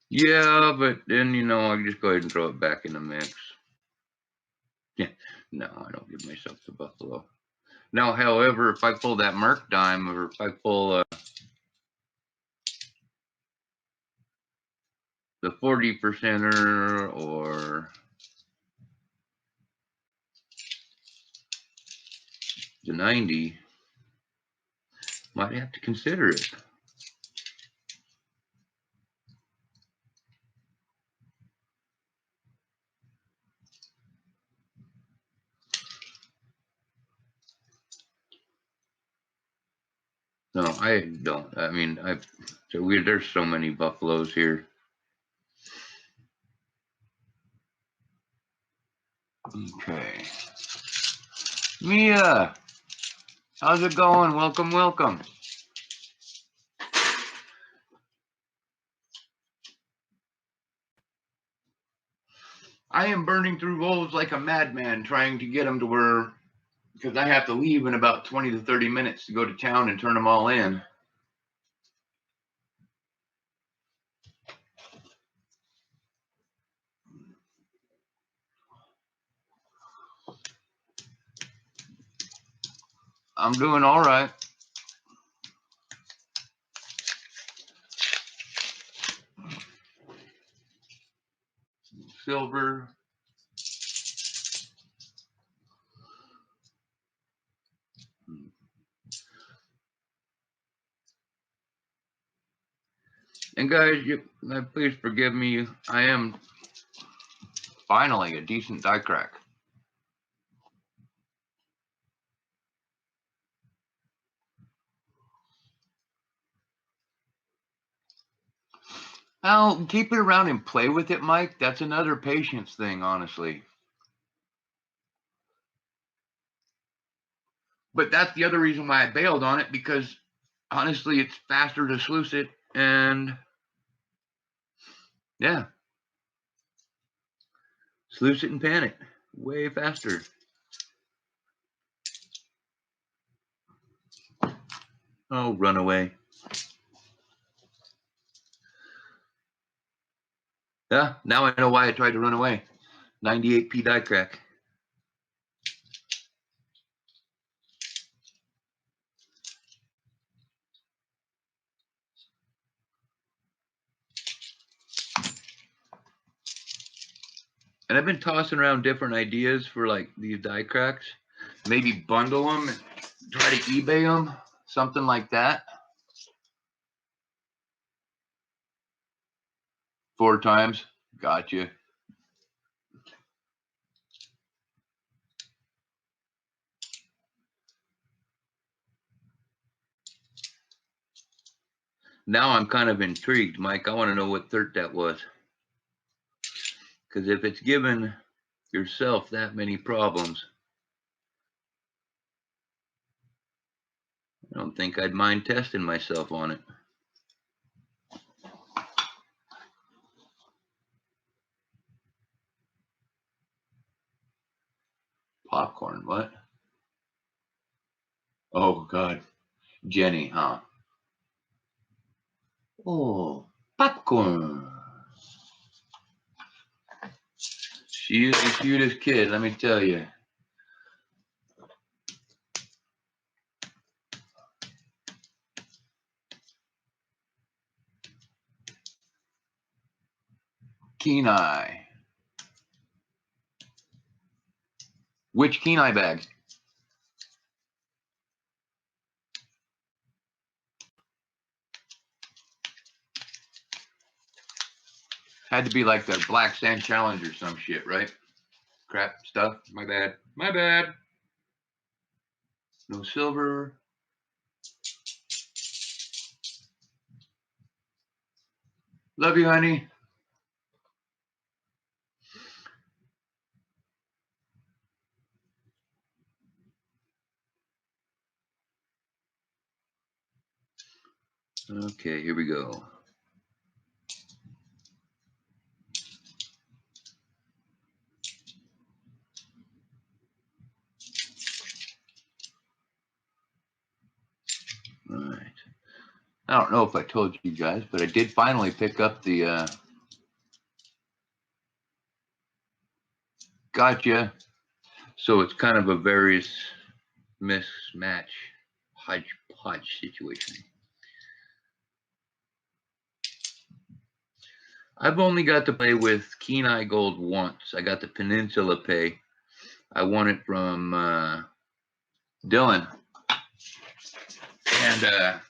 Yeah, but then, you know, I can just go ahead and throw it back in the mix. Yeah, no, I don't give myself the buffalo. Now, however, if I pull that merc dime, or if I pull the 40%er or the 90, might have to consider it. No, I don't. I mean, there's so many buffaloes here. Okay. Mia, how's it going? Welcome, welcome. I am burning through rolls like a madman trying to get them to where, because I have to leave in about 20 to 30 minutes to go to town and turn them all in. I'm doing all right. Silver. And guys, please forgive me. I am finally a decent die crack. Now, keep it around and play with it, Mike. That's another patience thing, honestly. But that's the other reason why I bailed on it, because honestly, it's faster to sluice it, and yeah, sluice it and pan it way faster. Oh, run away. Yeah, now I know why I tried to run away. 98p die crack. And I've been tossing around different ideas for like these die cracks. Maybe bundle them and try to eBay them, something like that. 4 times. Gotcha. Now I'm kind of intrigued, Mike. I want to know what third that was. Because if it's given yourself that many problems, I don't think I'd mind testing myself on it. Popcorn, what? Oh, God. Jenny, huh? Oh, popcorn. She is the cutest kid, let me tell you. Kenai. Which Kenai bag? Had to be like the Black Sand Challenge or some shit, right? Crap stuff. My bad. My bad. No silver. Love you, honey. Okay, here we go. All right. I don't know if I told you guys, but I did finally pick up the gotcha. So it's kind of a various mismatch hodgepodge situation. I've only got to play with Keen Eye Gold once. I got the Peninsula Pay. I won it from Dylan. And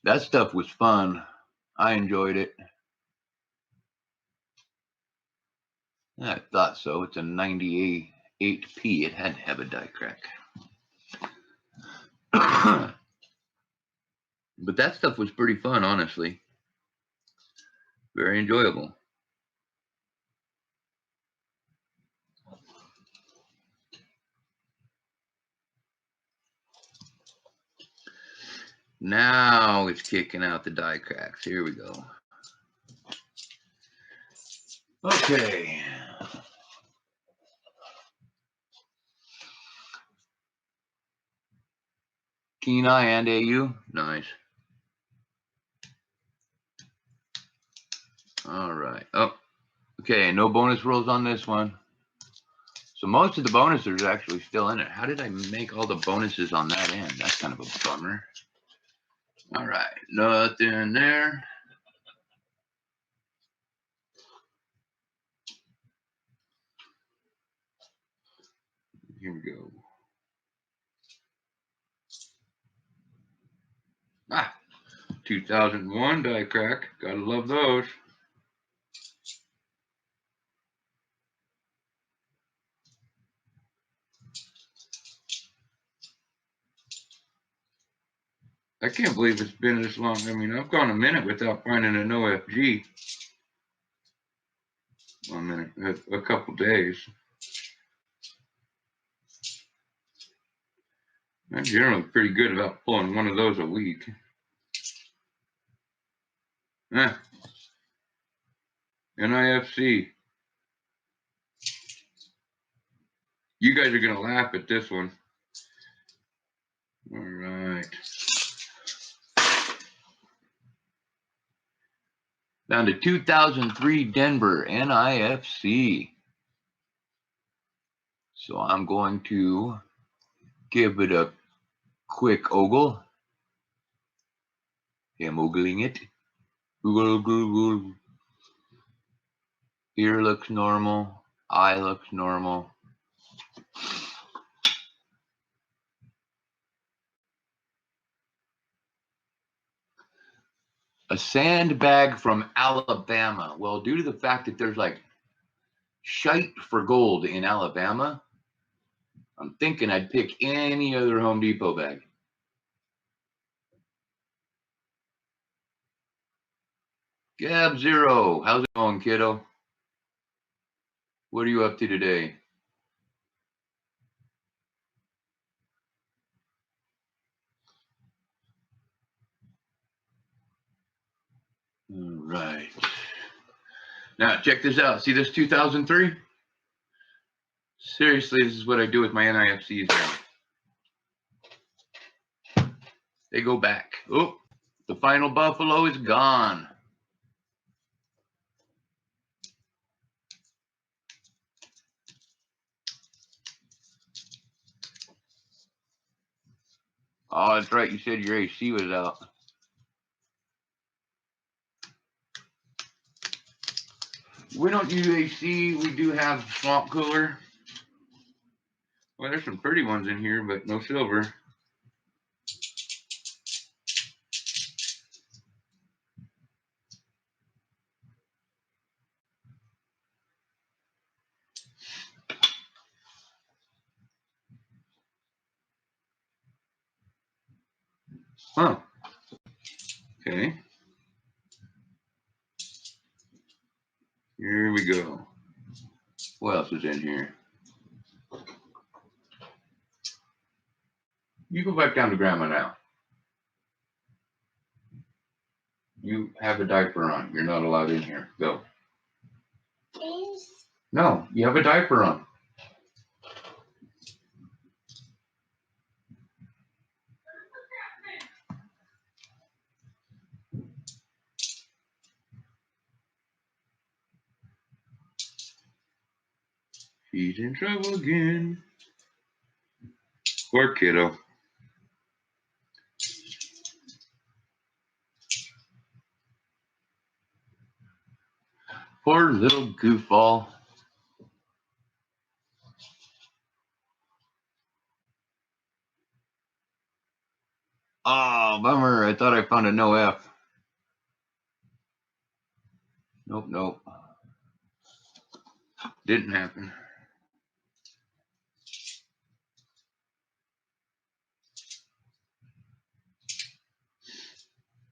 that stuff was fun. I enjoyed it. I thought so. It's a 98p. It had to have a die crack. But that stuff was pretty fun, honestly. Very enjoyable. Now it's kicking out the die cracks. Here we go. Okay. Keen Eye and AU. Nice. All right. Oh, okay. No bonus rolls on this one. So most of the bonuses are actually still in it. How did I make all the bonuses on that end? That's kind of a bummer. All right. Nothing there. Here we go. Ah, 2001 die crack. Gotta love those. I can't believe it's been this long. I mean, I've gone a minute without finding an OFG. 1 minute, a couple days. I'm generally pretty good about pulling one of those a week. NIFC. You guys are gonna laugh at this one. All right. Down to 2003 Denver NIFC. So I'm going to give it a quick ogle. I'm ogling it. Oogle. Ear looks normal. Eye looks normal. A sandbag from Alabama. Well, due to the fact that there's like shite for gold in Alabama, I'm thinking I'd pick any other Home Depot bag. Gab Zero, how's it going, kiddo? What are you up to today? All right. Now, check this out. See this 2003? Seriously, this is what I do with my NIFCs now. They go back. Oh, the final Buffalo is gone. Oh, that's right. You said your AC was out. We don't use AC. We do have swamp cooler. Well, there's some pretty ones in here, but no silver. Huh. Okay. Here we go. What else is in here? You go back down to Grandma now. You have a diaper on. You're not allowed in here. Go. No, you have a diaper on. She's in trouble again. Poor kiddo. Poor little goofball. Oh, bummer. I thought I found a no F. Nope, nope. Didn't happen.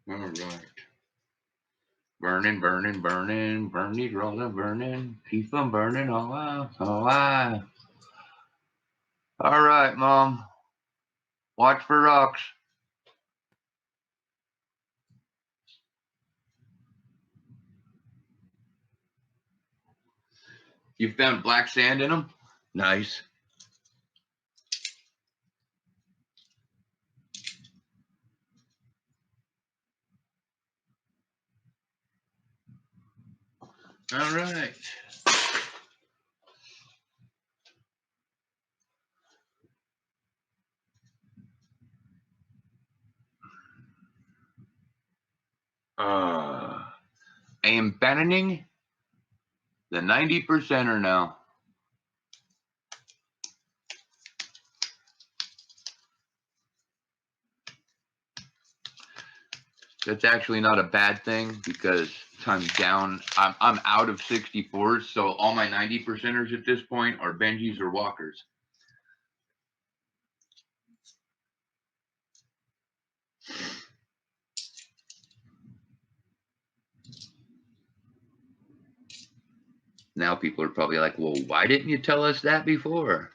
All right. Burning, burning, burning. Burn these rolling, burning. Keep them burning all out. All right. All right, Mom. Watch for rocks. You found black sand in them? Nice. All right. I am abandoning the 90%er now. That's actually not a bad thing because I'm down. I'm out of 64s, so all my 90%ers at this point are Benjis or Walkers. Now people are probably like, well, why didn't you tell us that before?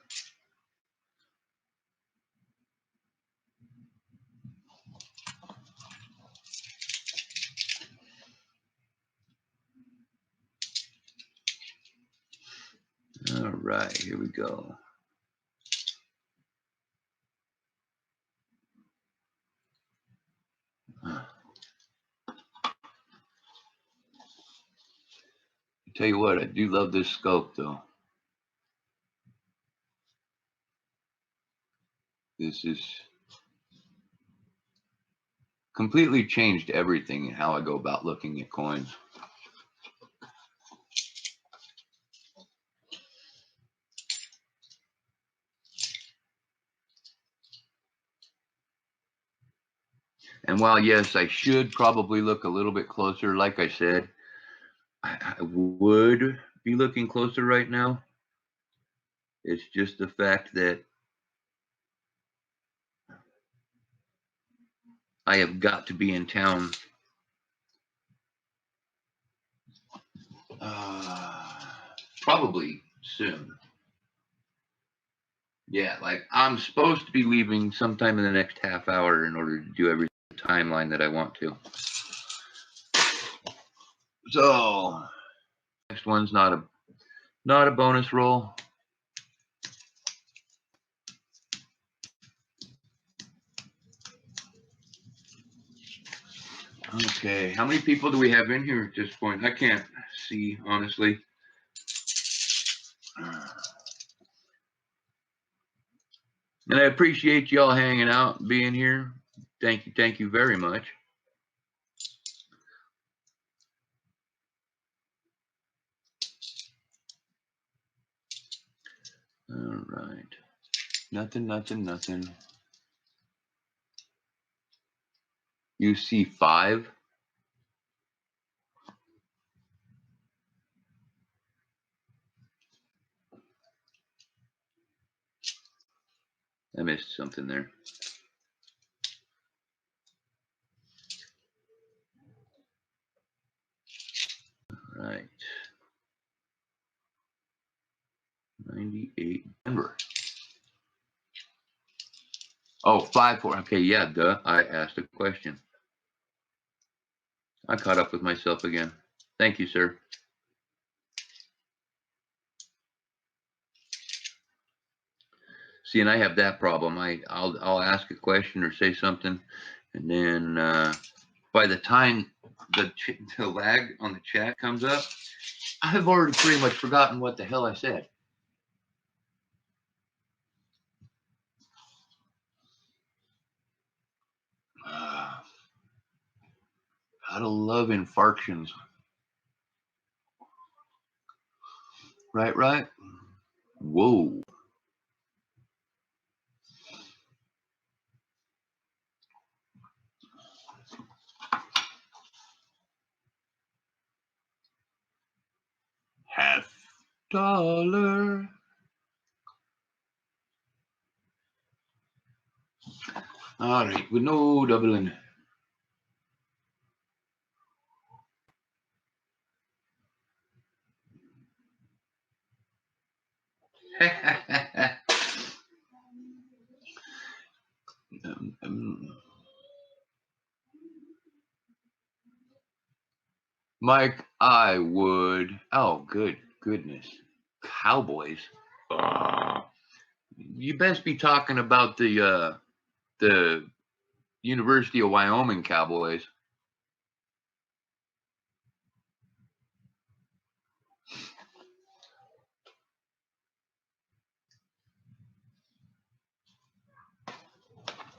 All right, here we go. Tell you what, I do love this scope though. This is completely changed everything in how I go about looking at coins. And while, yes, I should probably look a little bit closer, like I said, I would be looking closer right now. It's just the fact that I have got to be in town probably soon. Yeah, like I'm supposed to be leaving sometime in the next half hour in order to do every timeline that I want to. So next one's not a bonus roll. Okay, how many people do we have in here at this point? I can't see, honestly. And I appreciate y'all hanging out and being here. Thank you very much. All right. Nothing. You see 5? I missed something there. 98 Denver. Oh, 5-4. Okay, yeah, duh. I asked a question. I caught up with myself again. Thank you, sir. See, and I have that problem. I'll ask a question or say something, and then by the time the lag on the chat comes up, I've already pretty much forgotten what the hell I said. Gotta love infarctions. Right? Whoa. $50. All right, with no doubling. Mike, I would. Oh, goodness. Cowboys. You best be talking about the University of Wyoming Cowboys.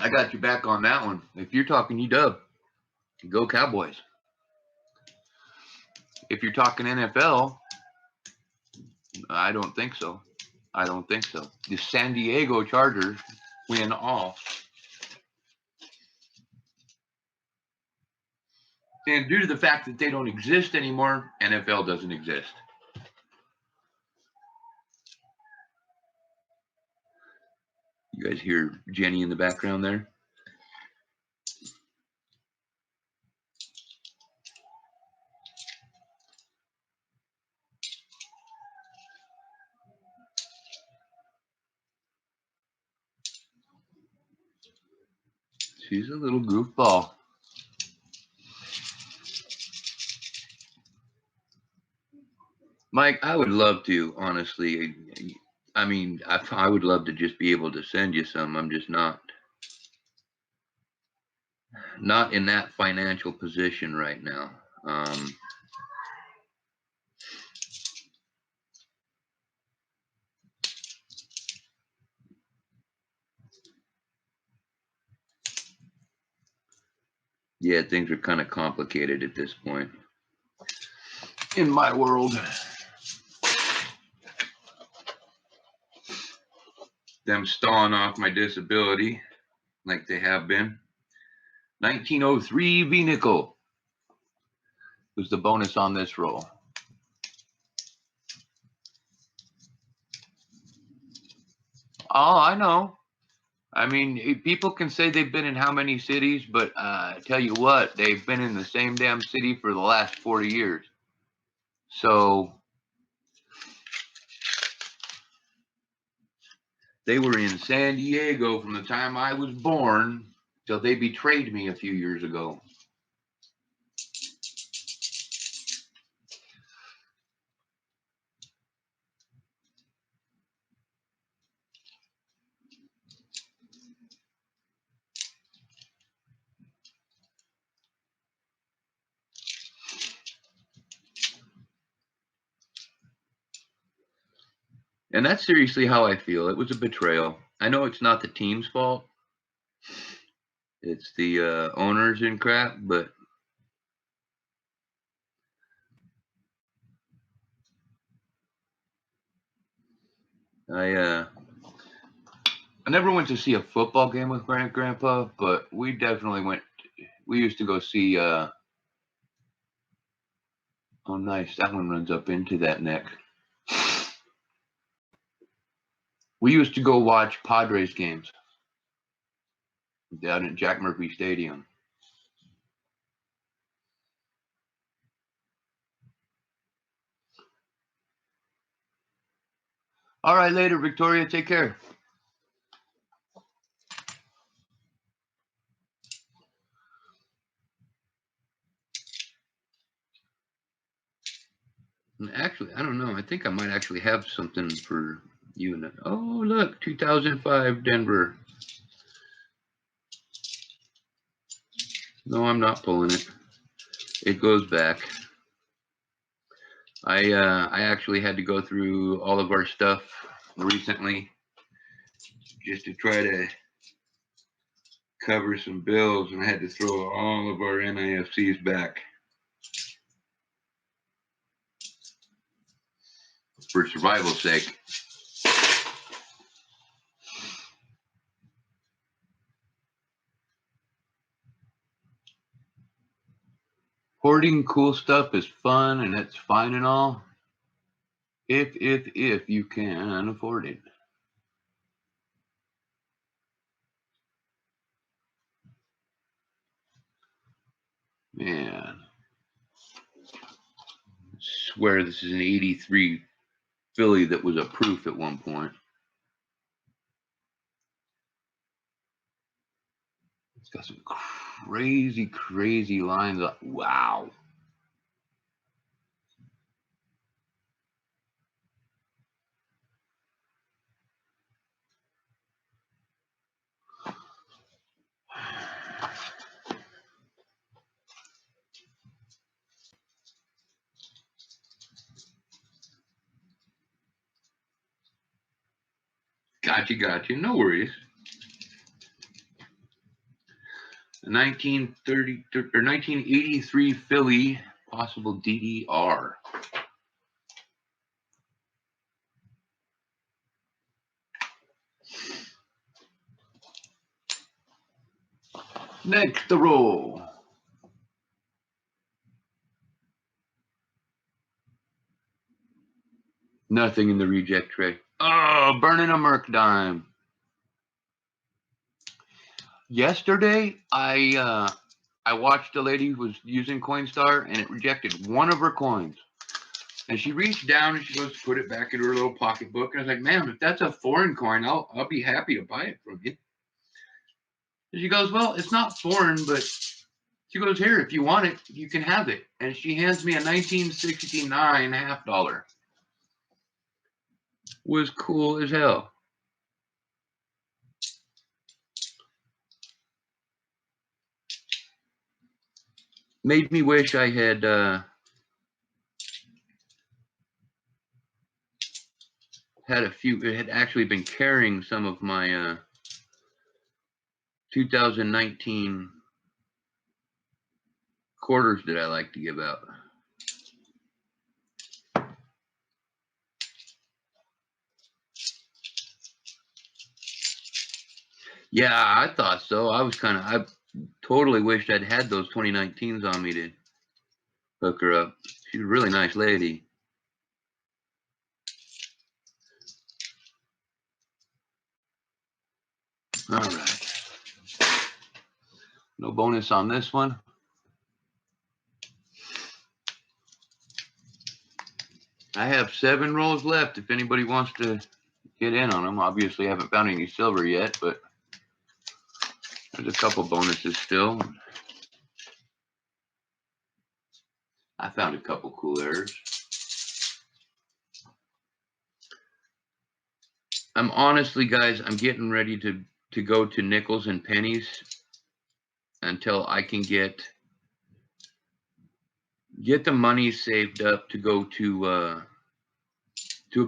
I got you back on that one. If you're talking UW, go Cowboys. If you're talking NFL, I don't think so. The San Diego Chargers win all. And due to the fact that they don't exist anymore, NFL doesn't exist. You guys hear Jenny in the background there? She's a little goofball. Mike, I would love to, honestly. I mean, I would love to just be able to send you some. I'm just not in that financial position right now. Yeah, things are kind of complicated at this point in my world. Them stalling off my disability like they have been. 1903 V-nickel was the bonus on this roll. Oh, I know. I mean, people can say they've been in how many cities, but I tell you what, they've been in the same damn city for the last 40 years. So they were in San Diego from the time I was born till they betrayed me a few years ago. And that's seriously how I feel. It was a betrayal. I know it's not the team's fault. It's the owners and crap, but I never went to see a football game with Grandpa, but we definitely went. We used to go see. Oh, nice! That one runs up into that neck. We used to go watch Padres games down at Jack Murphy Stadium. All right, later, Victoria. Take care. And actually, I don't know. I think I might actually have something for you. And oh, look, 2005 Denver. No, I'm not pulling it. It goes back. I actually had to go through all of our stuff recently just to try to cover some bills, and I had to throw all of our NIFCs back for survival's sake. Hoarding cool stuff is fun and it's fine and all, if you can afford it. Man, I swear this is an 83 Philly that was a proof at one point. It's got some crazy lines. Wow. Gotcha. No worries. 1930 or 1983 Philly, possible DDR. Next roll. Nothing in the reject tray. Oh, burning a merc dime. Yesterday, I watched a lady who was using Coinstar and it rejected one of her coins. And she reached down and she goes to put it back in her little pocketbook. And I was like, ma'am, if that's a foreign coin, I'll be happy to buy it from you. And she goes, well, it's not foreign, but she goes, here, if you want it, you can have it. And she hands me a 1969 $half. Was cool as hell. Made me wish I had had actually been carrying some of my 2019 quarters that I like to give out. Yeah, I thought so. I totally wished I'd had those 2019s on me to hook her up. She's a really nice lady. All right. No bonus on this one. I have 7 rolls left if anybody wants to get in on them. Obviously, I haven't found any silver yet, but there's a couple bonuses still. I found a couple cool errors. I'm honestly, guys, I'm getting ready to go to nickels and pennies until I can get the money saved up to go to a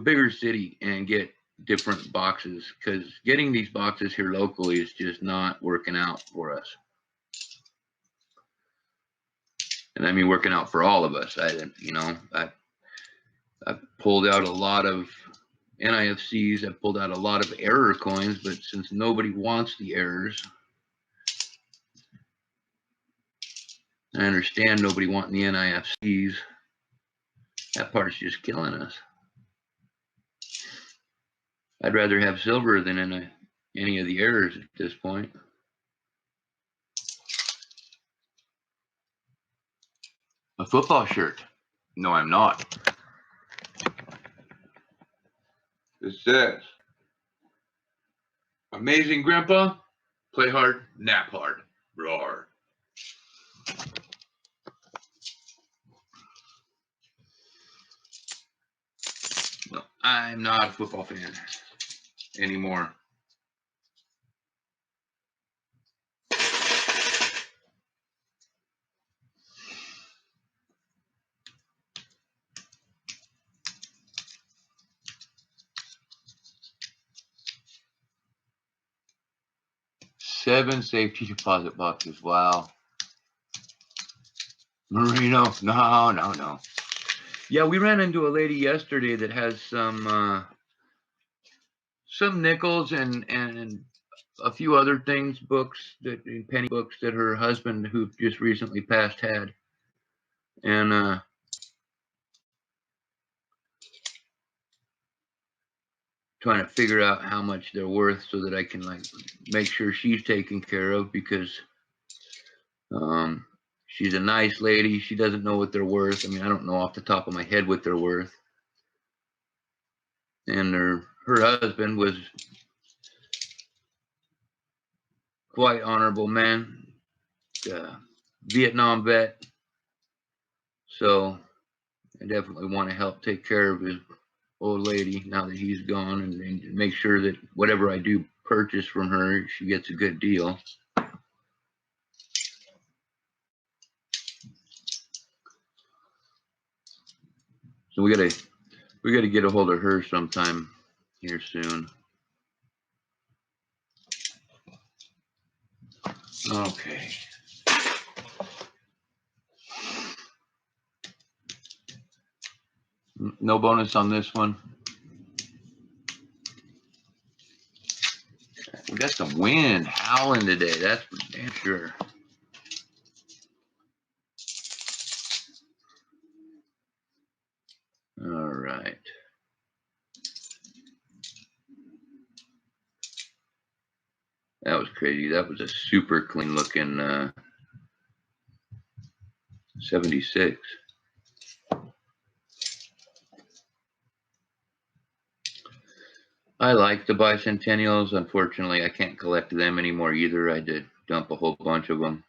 bigger city and get different boxes, because getting these boxes here locally is just not working out for us. And I mean working out for all of us. I pulled out a lot of NIFCs. I pulled out a lot of error coins, but since nobody wants the errors, I understand nobody wanting the NIFCs. That part's just killing us. I'd rather have silver than any of the errors at this point. A football shirt. No, I'm not. It says, amazing grandpa, play hard, nap hard. Roar. No, I'm not a football fan anymore. Seven safety deposit boxes. Wow. Marino. No. Yeah, we ran into a lady yesterday that has some nickels and a few other things, books, that penny books that her husband, who just recently passed, had. And trying to figure out how much they're worth so that I can like make sure she's taken care of, because she's a nice lady. She doesn't know what they're worth. I mean, I don't know off the top of my head what they're worth. And her husband was quite honorable man, Vietnam vet. So I definitely want to help take care of his old lady now that he's gone, and make sure that whatever I do purchase from her, she gets a good deal. So we gotta get a hold of her sometime here soon. Okay. No bonus on this one. We got some wind howling today. That's for damn sure. All right. That was crazy. That was a super clean looking 76. I like the bicentennials. Unfortunately, I can't collect them anymore either. I did dump a whole bunch of them.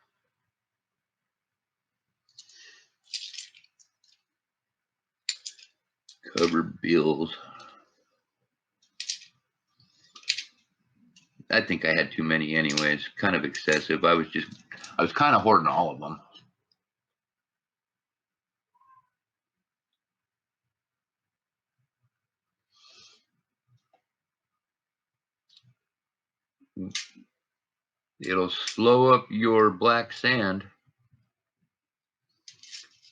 Covered bills. I think I had too many anyways. Kind of excessive. I was kind of hoarding all of them. It'll slow up your black sand.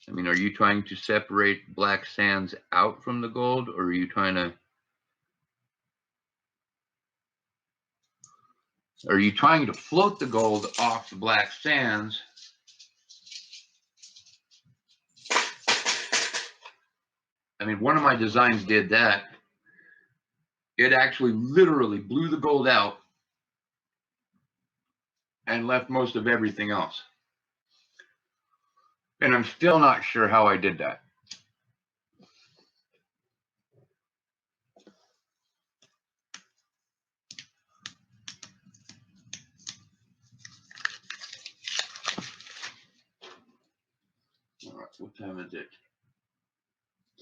I mean, are you trying to separate black sands out from the gold, or are you trying to float the gold off the black sands? I mean, one of my designs did that. It actually literally blew the gold out and left most of everything else. And I'm still not sure how I did that. All right, what time is it?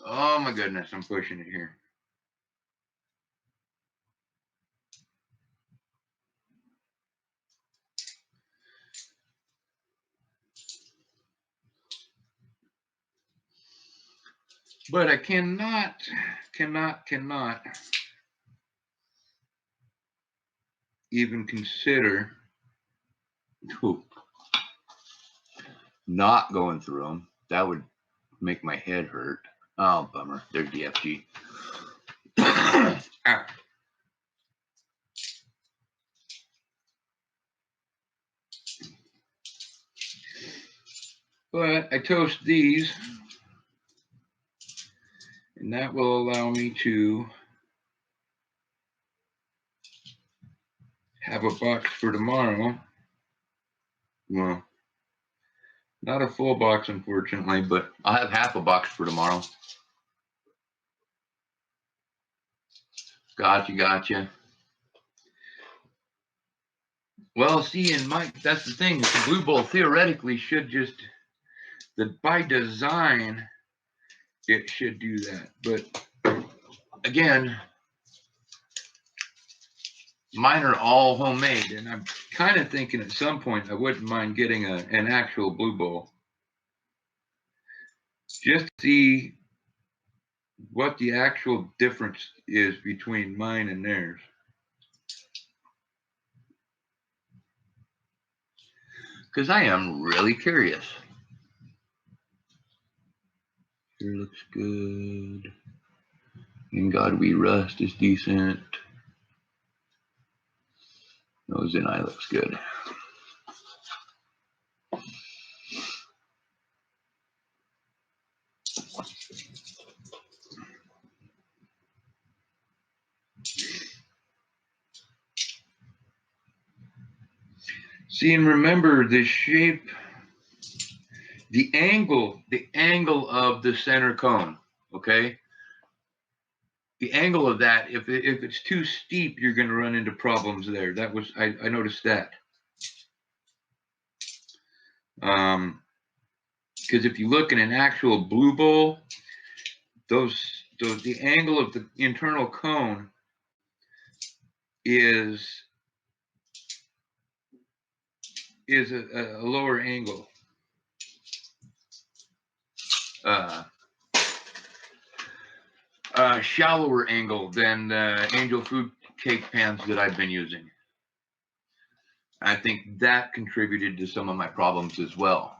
Oh my goodness, I'm pushing it here. But I cannot even consider not going through them. That would make my head hurt. Oh, bummer. There's the FG. But I toast these, and that will allow me to have a box for tomorrow. Well, not a full box, unfortunately, but I'll have half a box for tomorrow. Gotcha. Well, see, and Mike, that's the thing. The blue bowl theoretically should just, that by design, it should do that. But again, mine are all homemade, and I'm kind of thinking at some point I wouldn't mind getting an actual blue bowl. Just to see what the actual difference is between mine and theirs. Because I am really curious. Here looks good. And God, we rust is decent. Nose and eye looks good. See, and remember the shape, the angle of the center cone, okay? The angle of that, if it's too steep, you're going to run into problems there. That was, I noticed that. Because if you look in an actual blue bowl, the angle of the internal cone is a lower angle. Shallower angle than the Angel Food cake pans that I've been using. I think that contributed to some of my problems as well.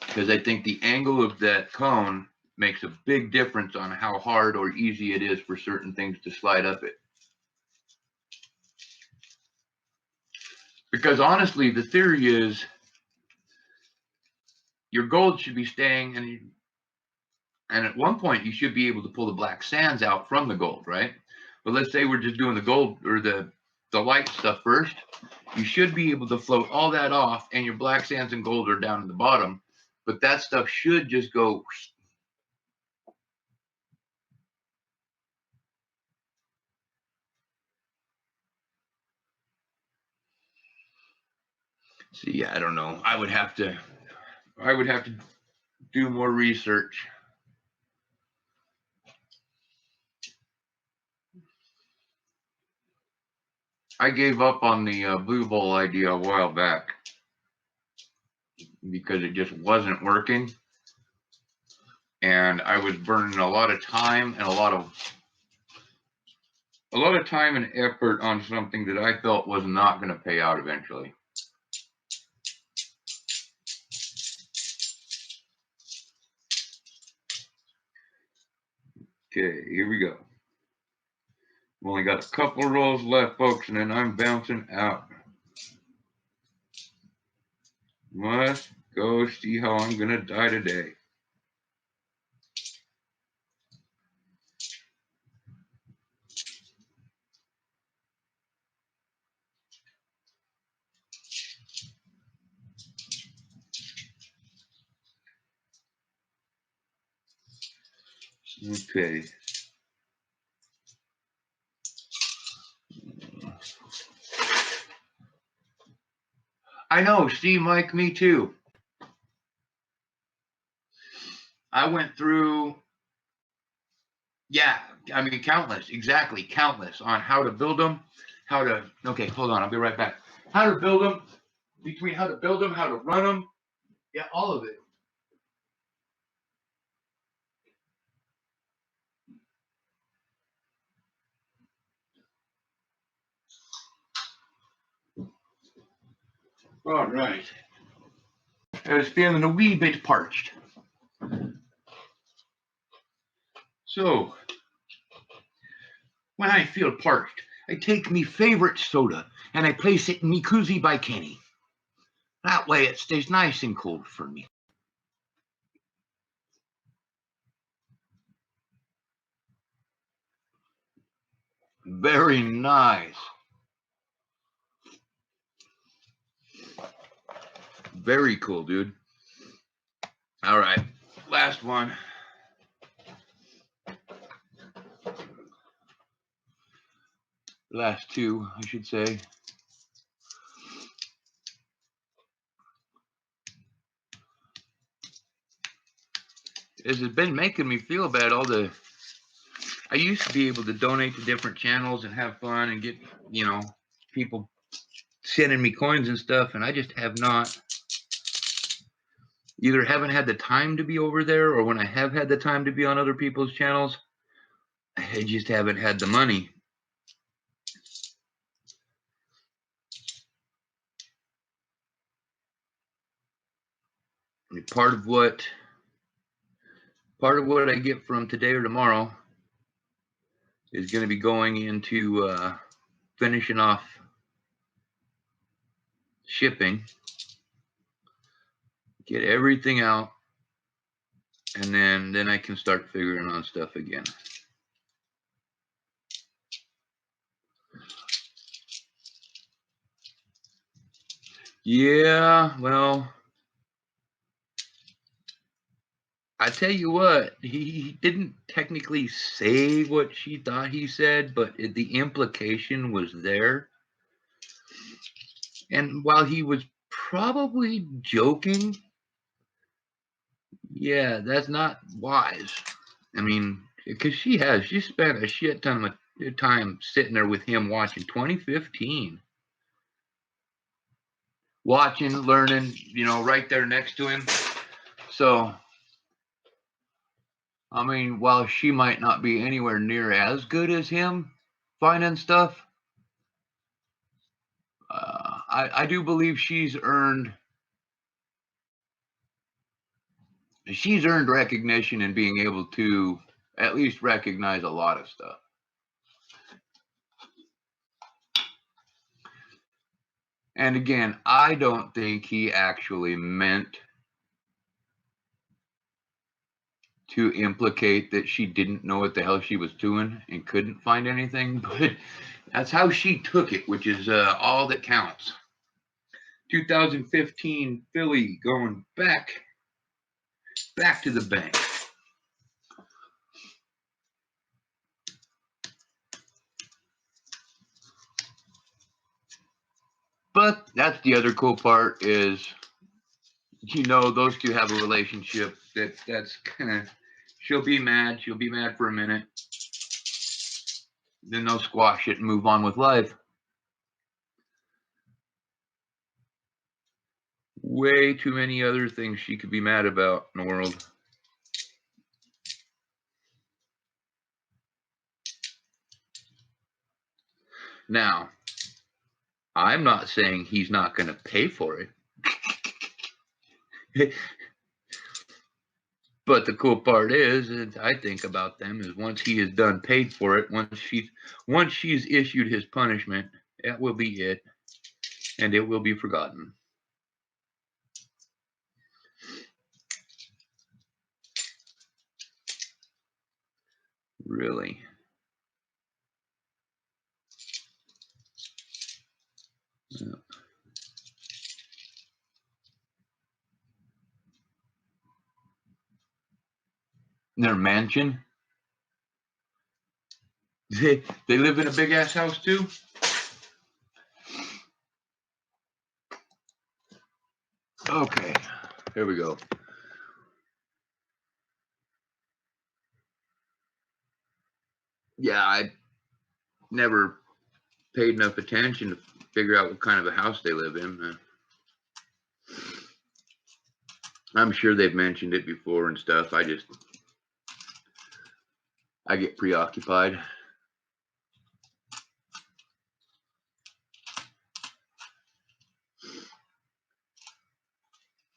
Because I think the angle of that cone makes a big difference on how hard or easy it is for certain things to slide up it. Because honestly, the theory is your gold should be staying, and at one point you should be able to pull the black sands out from the gold, right? But let's say we're just doing the gold or the light stuff first. You should be able to float all that off, and your black sands and gold are down at the bottom. But that stuff should just go. See, I don't know. I would have to do more research. I gave up on the blue bowl idea a while back because it just wasn't working, and I was burning a lot of time and a lot of time and effort on something that I felt was not going to pay out eventually. Okay, here we go. I've only got a couple of rolls left, folks, and then I'm bouncing out. Must go see how I'm going to die today. Okay. I know, Steve, Mike, me too. I went through, yeah, I mean, countless on how to build them, okay, hold on, I'll be right back. How to build them, how to run them, yeah, all of it. All right. I was feeling a wee bit parched. So, when I feel parched, I take me favorite soda and I place it in me koozie by Kenny. That way it stays nice and cold for me. Very nice. Very cool, dude. All right, last one. last two, I should say. It has been making me feel bad. I used to be able to donate to different channels and have fun and get, you know, people sending me coins and stuff, and I just have not. Either haven't had the time to be over there, or when I have had the time to be on other people's channels, I just haven't had the money. And part of what I get from today or tomorrow is going to be going into finishing off shipping, get everything out, and then I can start figuring on stuff again. Yeah, well, I tell you what, he didn't technically say what she thought he said, but the implication was there. And while he was probably joking, yeah, that's not wise. I mean, because she spent a shit ton of time sitting there with him watching 2015. Watching, learning, you know, right there next to him. So, I mean, while she might not be anywhere near as good as him finding stuff, I do believe she's earned recognition and being able to at least recognize a lot of stuff. And again, I don't think he actually meant to implicate that she didn't know what the hell she was doing and couldn't find anything, but that's how she took it, which is all that counts. 2015 Philly going back to the bank. But that's the other cool part is, you know, those two have a relationship that's kind of, she'll be mad for a minute, then they'll squash it and move on with life. Way too many other things she could be mad about in the world. Now, I'm not saying he's not going to pay for it. But the cool part is I think about them is once he is done paid for it, once she's issued his punishment, that will be it, and it will be forgotten. Really. Yeah. Their mansion. They live in a big ass house too. Okay, here we go. Yeah, I never paid enough attention to figure out what kind of a house they live in. I'm sure they've mentioned it before and stuff. I get preoccupied.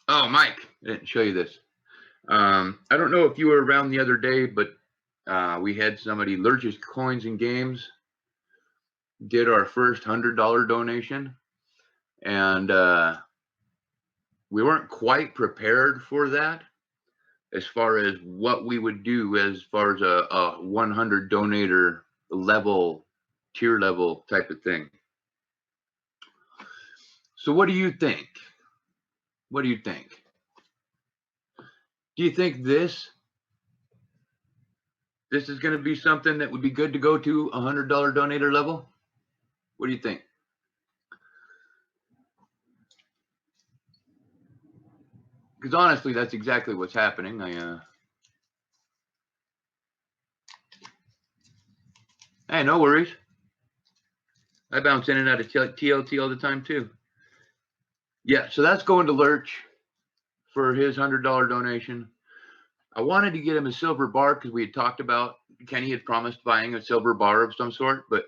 Oh, Mike, I didn't show you this. I don't know if you were around the other day, but we had somebody, Lurch's Coins and Games, did our first $100 donation, and we weren't quite prepared for that as far as what we would do as far as a 100 donator level, tier level type of thing. So what do you think? What do you think? Do you think this is going to be something that would be good to go to $100 donator level? What do you think? Because honestly, that's exactly what's happening. Hey, no worries. I bounce in and out of TLT all the time too. Yeah, so that's going to Lurch for his $100 donation. I wanted to get him a silver bar because we had talked about Kenny had promised buying a silver bar of some sort, but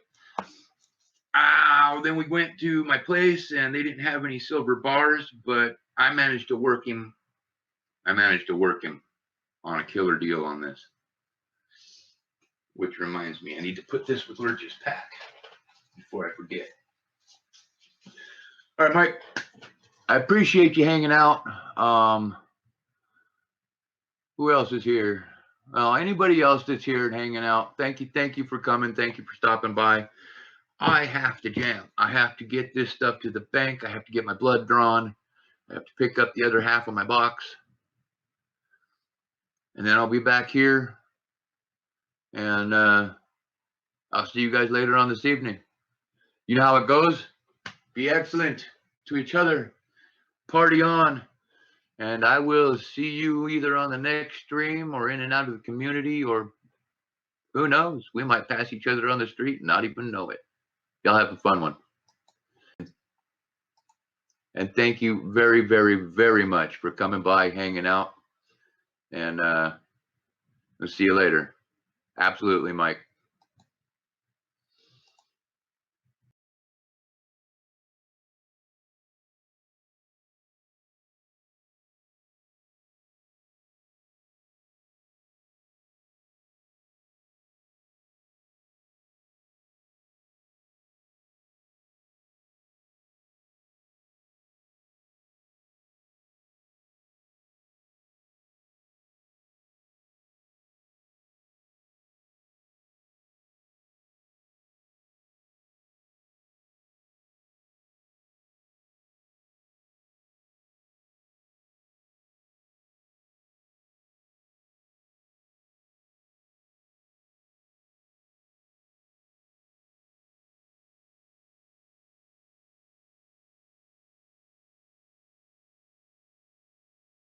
then we went to my place and they didn't have any silver bars, but I managed to work him. on a killer deal on this. Which reminds me, I need to put this with Lurch's pack before I forget. All right, Mike. I appreciate you hanging out. Who else is here? Well, anybody else that's here and hanging out, thank you for coming. Thank you for stopping by. I have to jam. I have to get this stuff to the bank. I have to get my blood drawn. I have to pick up the other half of my box. And then I'll be back here. And I'll see you guys later on this evening. You know how it goes. Be excellent to each other. Party on. And I will see you either on the next stream or in and out of the community, or who knows? We might pass each other on the street and not even know it. Y'all have a fun one. And thank you very, very, very much for coming by, hanging out. And we'll see you later. Absolutely, Mike.